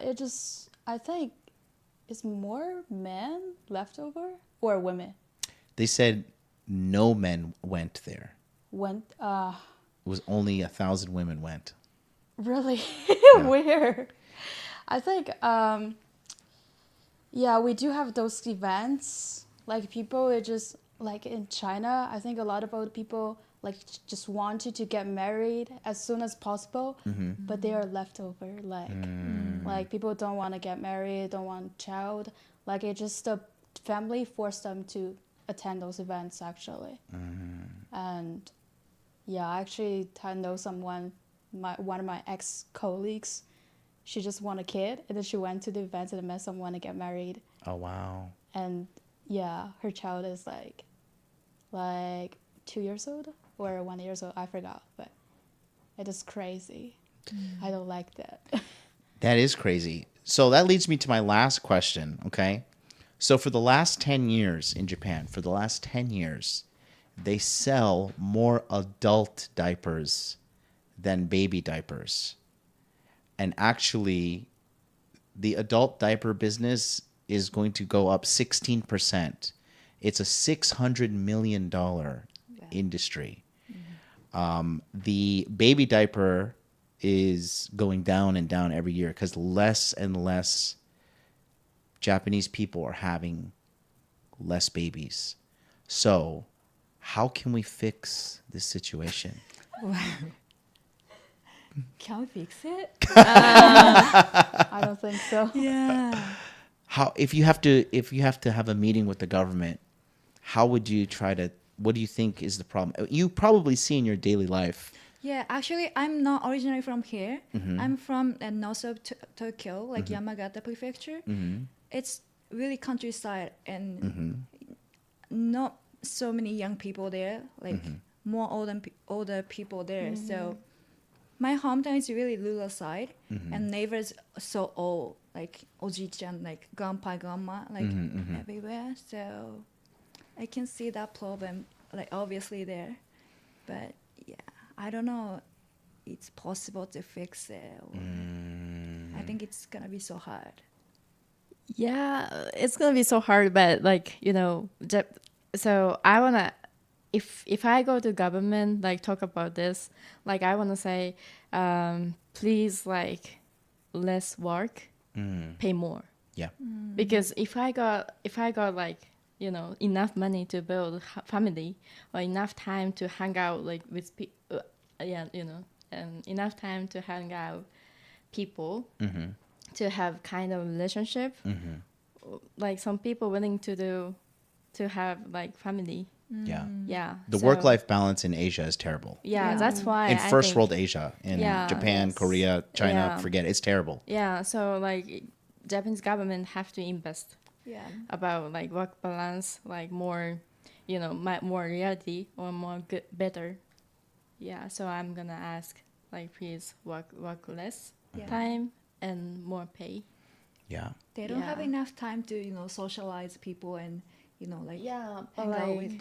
I think it's more men left over or women.
They said no men went there.
It
was only 1,000 women went.
Really weird. I think we do have those events. Like people, it just like in China, I think a lot of old people like just wanted to get married as soon as possible, but they are left over. Like people don't want to get married, don't want child. Like it just the family forced them to attend those events actually. And yeah, actually I know someone, one of my ex-colleagues, she just want a kid, and then she went to the event and met someone to get married.
Oh wow.
And yeah, her child is like 2 years old or 1 year old, I forgot, but it is crazy. I don't like that.
That is crazy. So that leads me to my last question, okay? So for the last 10 years in Japan, they sell more adult diapers than baby diapers. And actually, the adult diaper business is going to go up 16%. It's a $600 million industry. The baby diaper is going down and down every year because less and less Japanese people are having less babies. So how can we fix this situation?
Can we fix it?
I don't think so.
Yeah.
How if you have to have a meeting with the government, how would you what do you think is the problem? You probably see in your daily life
Yeah, actually, I'm not originally from here. I'm from the north of Tokyo, like Yamagata Prefecture. It's really countryside and not so many young people there, like more older people there. So my hometown is really rural side, and neighbors so old, like Oji-chan, like grandpa, grandma, like everywhere. So I can see that problem, like obviously there, but yeah, I don't know. It's possible to fix it. I think it's gonna be so hard.
Yeah, it's gonna be so hard, but like, so I wanna, if I go to government, like talk about this, like I wanna say, please, like less work, pay more.
Yeah.
Because if I got like, enough money to build family, or enough time to hang out like with people, and enough time to hang out people, to have kind of relationship, like some people willing to have like family.
Yeah.
Yeah.
The
so-
work-life balance in Asia is terrible.
Yeah,
Yeah.
that's why
In
I
first
think-
world Asia, in
Yeah,
Japan,
yes.
Korea, China,
Yeah.
forget it. It's terrible.
Yeah, so like Japanese government have to invest
Yeah.
about like work balance, like more, more reality or more good, better. Yeah, so I'm gonna ask like please work less time and more pay.
Yeah.
They don't have
Yeah.
enough time to, socialize people and, like
Yeah,
hang out with,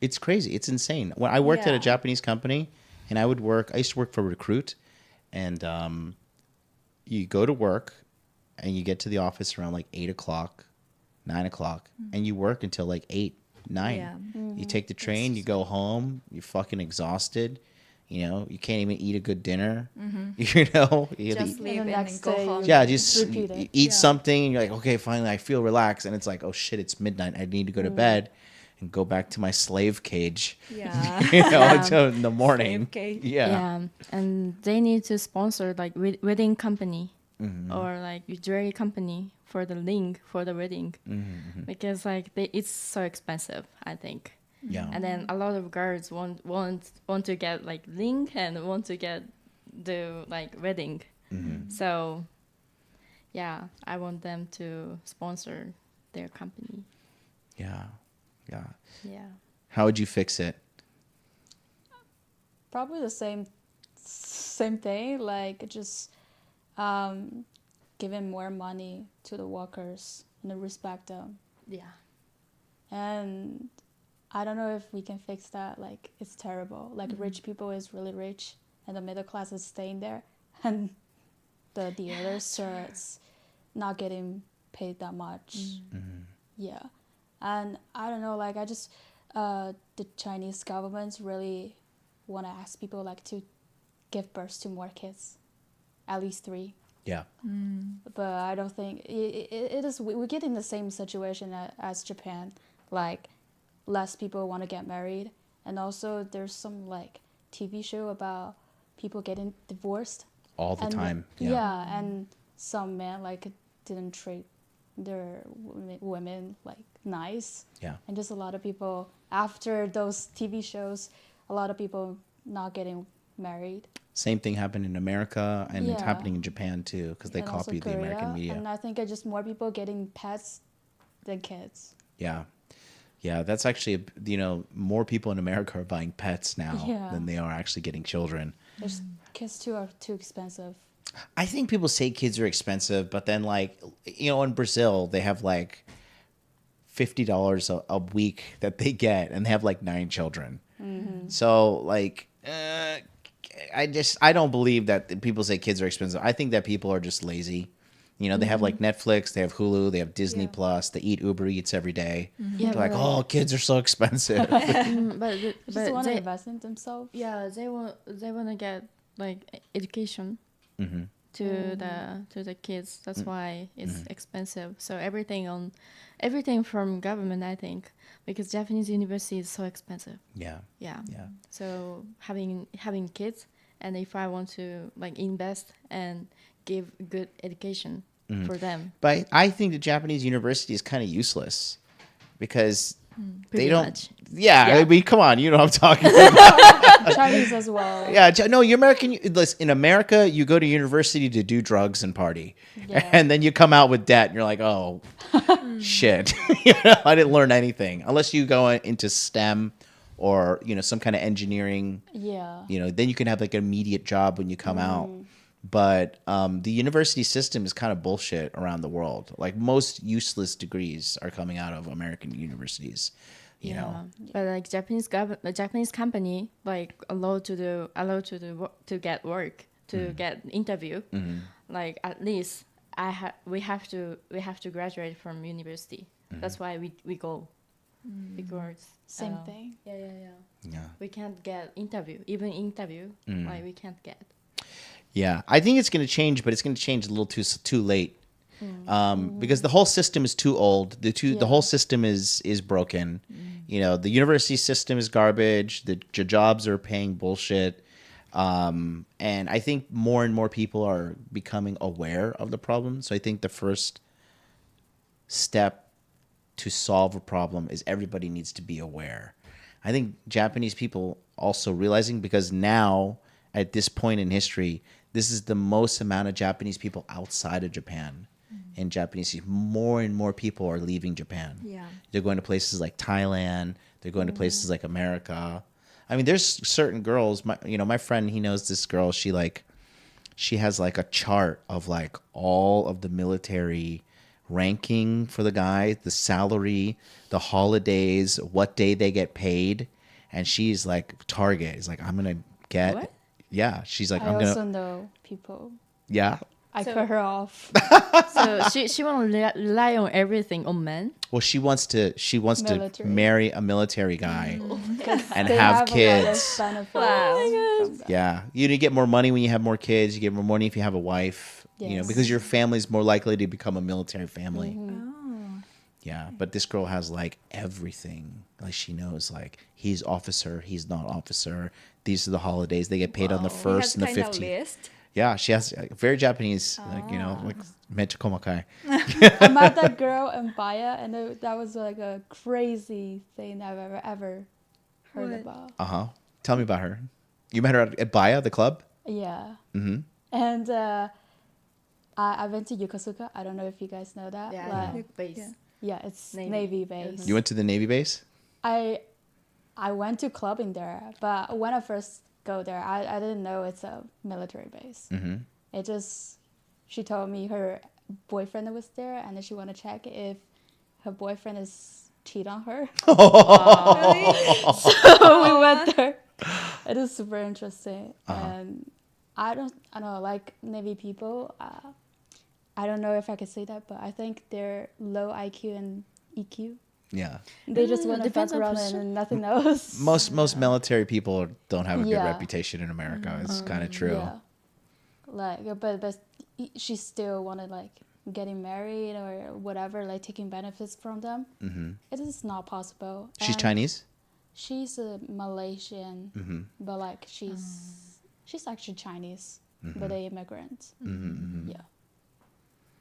It's crazy. It's insane. When I worked at a
Yeah.
Japanese company, and I used to work for Recruit, and you go to work, and you get to the office around like 8 o'clock, 9 o'clock, and you work until like 8, 9.
Yeah.
You take the train, you go home, you're fucking exhausted. You can't even eat a good dinner. You have to
Just
eat-
leave
And the
and
next
then go
day
home.
you-
yeah, just
Repeat it.
eat
Yeah.
something, and you're like, okay, finally, I feel relaxed, and it's like, oh shit, it's midnight. I need to go to bed and go back to my slave cage.
Yeah.
Until in the morning.
Slave cage.
Yeah.
and they need to sponsor like wedding company
Mm-hmm.
or like jewelry company for the ring for the wedding, because like it's so expensive, I think.
Yeah.
And then a lot of girls want to get like ring and want to get the like wedding. So yeah, I want them to sponsor their company.
Yeah. Yeah.
Yeah.
How would you fix it?
Probably the same thing, like just giving more money to the workers and respect them.
Yeah.
And I don't know if we can fix that. Like, it's terrible. Like, rich people is really rich, and the middle class is staying there, and the others are not getting paid that much. Yeah, and I don't know. Like, I just the Chinese governments really want to ask people like to give birth to more kids, at least 3.
Yeah.
But I don't think it is. We get in the same situation as Japan. Like, less people want to get married, and also there's some like TV show about people getting divorced
All the
and
time.
Yeah, and some men like didn't treat their women like nice.
Yeah.
And just a lot of people after those TV shows, a lot of people not getting married.
Same thing happened in America, and it's
Yeah.
happening in Japan too, because they
And also
copied the American
Korea,
media.
And I think it's just more people getting pets than kids.
Yeah. Yeah, that's actually, more people in America are buying pets now
Yeah.
than they are actually getting children.
There's kids too are too expensive.
I think people say kids are expensive, but then like, in Brazil, they have like $50 a week that they get, and they have like 9 children. So like, I don't believe that people say kids are expensive. I think that people are just lazy. They have like Netflix, they have Hulu, they have Disney
Yeah.
Plus, they eat Uber Eats every day.
Yeah,
They're like,
but,
oh, kids are so expensive.
They just want to
they,
invest in themselves.
yeah, they want to get like education
Mm-hmm.
to the kids. That's why it's expensive. So everything from government, I think, because Japanese university is so expensive.
Yeah.
Yeah.
Yeah.
So having kids, and if I want to like invest and give good education for them.
But I think the Japanese university is kind of useless, because They don't.
much.
Yeah,
Yeah.
I mean, come on, you know what I'm talking about.
Chinese as well.
Yeah, no, you're American. Listen, in America, you go to university to do drugs and party,
Yeah.
and then you come out with debt, and you're like, oh, shit, you know, I didn't learn anything unless you go into STEM or some kind of engineering.
Yeah.
Then you can have like an immediate job when you come out. But the university system is kind of bullshit around the world. Like most useless degrees are coming out of American universities. You know.
But like the Japanese company like allowed to get work to get interview. Like at least we have to graduate from university. That's why we go because
Same thing.
Yeah.
we can't get interview like we can't get.
Yeah, I think it's going to change, but it's going to change a little too late, because the whole system is too old. The whole system is broken. The university system is garbage. The jobs are paying bullshit, and I think more and more people are becoming aware of the problem. So I think the first step to solve a problem is everybody needs to be aware. I think Japanese people also realizing, because now at this point in history, this is the most amount of Japanese people outside of Japan. And Japanese, more and more people are leaving Japan.
Yeah.
They're going to places like Thailand. They're going to places like America. I mean, there's certain girls. My friend, he knows this girl. She has like a chart of like all of the military ranking for the guy, the salary, the holidays, what day they get paid, and she's like target. Is like, I'm gonna get.
What?
Yeah, she's like,
I
I'm
also
gonna.
know people.
Yeah.
I
So-
cut her off.
So she won't rely on everything on men.
Well, she wants to
Military.
marry a military guy and
They
have
a lot of
kids.
benefits
Wow.
from that.
Yeah, you get more money when you have more kids. You get more money if you have a wife.
Yes.
Because your family's more likely to become a military family.
Oh.
Yeah, but this girl has like everything. Like she knows like he's officer, he's not officer. These are the holidays. They get paid on the
He has
first and the
kind of
15th.
list.
Yeah, she has very Japanese, like mecha komakai.
I met that girl in Baya, and that was like a crazy thing I've ever heard
What?
about.
Tell me about her. You met her at Baya, the club.
Yeah. And I went to Yokosuka. I don't know if you guys know that. Like,
base.
Yeah.
it's
Navy.
Navy base.
You went to the Navy base.
I went to clubbing there, but when I first go there, I didn't know it's a military base. It just, she told me her boyfriend was there, and then she want to check if her boyfriend is cheat on her. So we went there. It is super interesting, and I don't know, like Navy people. I don't know if I could say that, but I think they're low IQ and EQ.
Yeah.
They just want to fuck
depends on
around
person.
and nothing else.
Most military people don't have a good
Yeah.
reputation in America. It's kind of true.
Yeah. Like, but she still wanted like getting married or whatever, like taking benefits from them. It is not possible.
She's
And
Chinese.
She's a Malaysian, but like she's actually Chinese, but an immigrant. Yeah.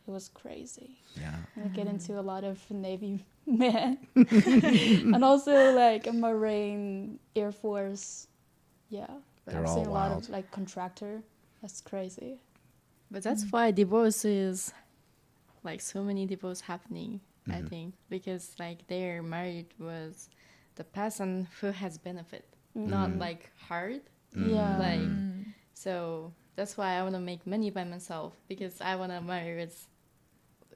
It was crazy.
Yeah.
And I get into a lot of Navy men. And also like a Marine, Air Force. Yeah.
They're
I've
all
seen a lot
wild.
of like contractor. That's crazy.
But that's why divorce is like so many divorce happening, I think, because like they're married with the person who has benefit, not like hard.
Yeah.
Like so that's why I want to make money by myself, because I want to marry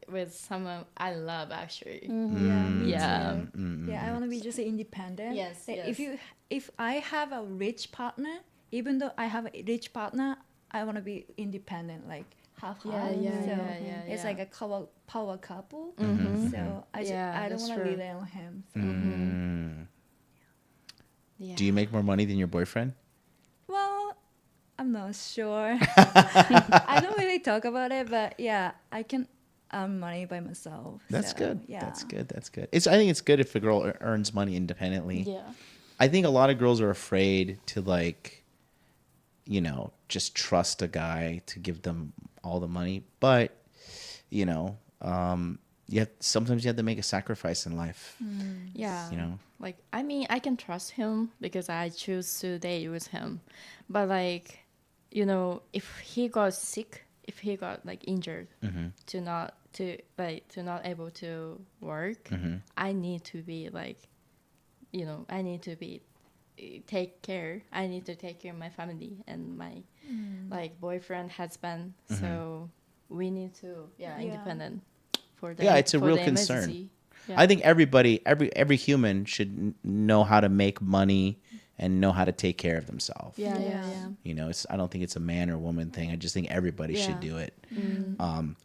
with someone I love actually.
Yeah. Me
Yeah.
too. Yeah. I want to be just independent.
Yes,
Like,
yes.
if I have a rich partner, even though I have a rich partner, I want to be independent, like half.
Yeah,
So
yeah.
it's like a power couple.
Mm-hmm.
So I
Yeah,
don't
that's
want to
true.
rely on him. So.
Yeah.
Do you make more money than your boyfriend?
Well, I'm not sure. I don't really talk about it, but yeah, I can earn money by myself.
That's
so,
good.
Yeah.
That's good. That's good. I think it's good if a girl earns money independently.
Yeah.
I think a lot of girls are afraid to like, just trust a guy to give them all the money. But, sometimes you have to make a sacrifice in life.
Yeah.
You know?
Like, I mean, I can trust him because I choose to date with him. But like, you know, if he got sick, if he got like injured, to not able to work, I need to be like, you know, I need to take care of my family and my like boyfriend, husband. So we need to independent for the
it's a
for
real
the
concern.
emergency. Yeah.
I think every human should know how to make money and know how to take care of themselves.
Yeah.
You know, I don't think it's a man or woman thing. I just think everybody should
Yeah.
do it.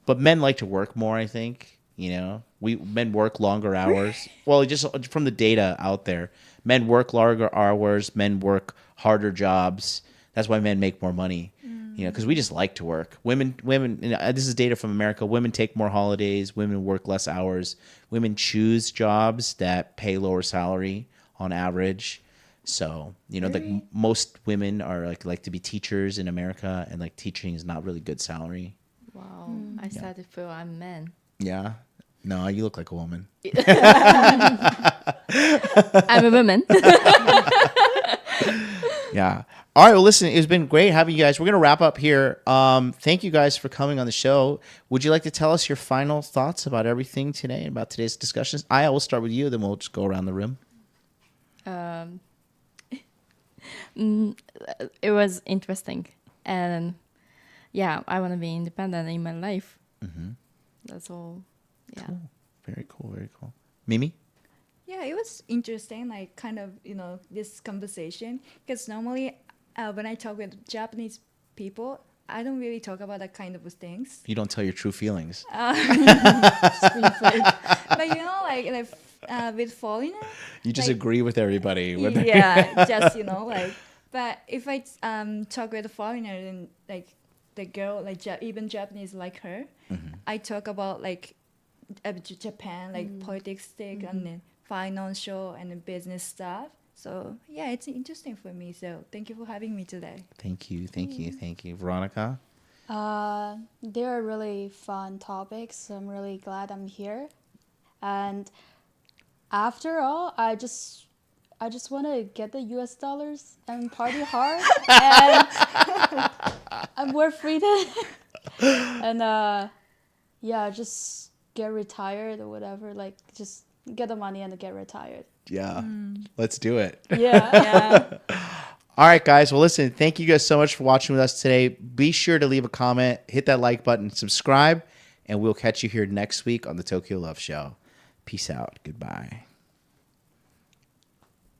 But men like to work more, I think. You know, men work longer hours. Well, just from the data out there, men work longer hours. Men work harder jobs. That's why men make more money. You know, because we just like to work. Women. You know, this is data from America. Women take more holidays. Women work less hours. Women choose jobs that pay lower salary on average. So, you know, like most women are like to be teachers in America, and like teaching is not really good salary.
Wow. I started to feel I'm a man.
Yeah. No, you look like a woman.
I'm a woman.
Yeah. All right. Well, listen, it's been great having you guys. We're going to wrap up here. Thank you guys for coming on the show. Would you like to tell us your final thoughts about everything today, about today's discussions? I will start with you, then we'll just go around the room.
It was interesting, and yeah, I want to be independent in my life. That's all. Yeah.
Cool. Very cool. Very cool. Mimi?
Yeah, it was interesting, like kind of, you know, this conversation. Because normally when I talk with Japanese people, I don't really talk about that kind of things.
You don't tell your true feelings.
But you know, like with foreigner,
You just
like,
agree with everybody.
yeah, just, you know, like. But if I talk with a foreigner and like the girl, like even Japanese like her, I talk about like Japan, like politics stick and then financial and then business stuff. So yeah, it's interesting for me. So thank you for having me today.
Thank you. Veronica?
They are really fun topics. So I'm really glad I'm here. And after all, I just want to get the US dollars and party hard and I'm more freedom. And just get retired or whatever. Like just get the money and get retired.
Yeah. Let's do it.
Yeah.
All right, guys. Well, listen, thank you guys so much for watching with us today. Be sure to leave a comment, hit that like button, subscribe, and we'll catch you here next week on the Tokyo Love Show. Peace out. Goodbye.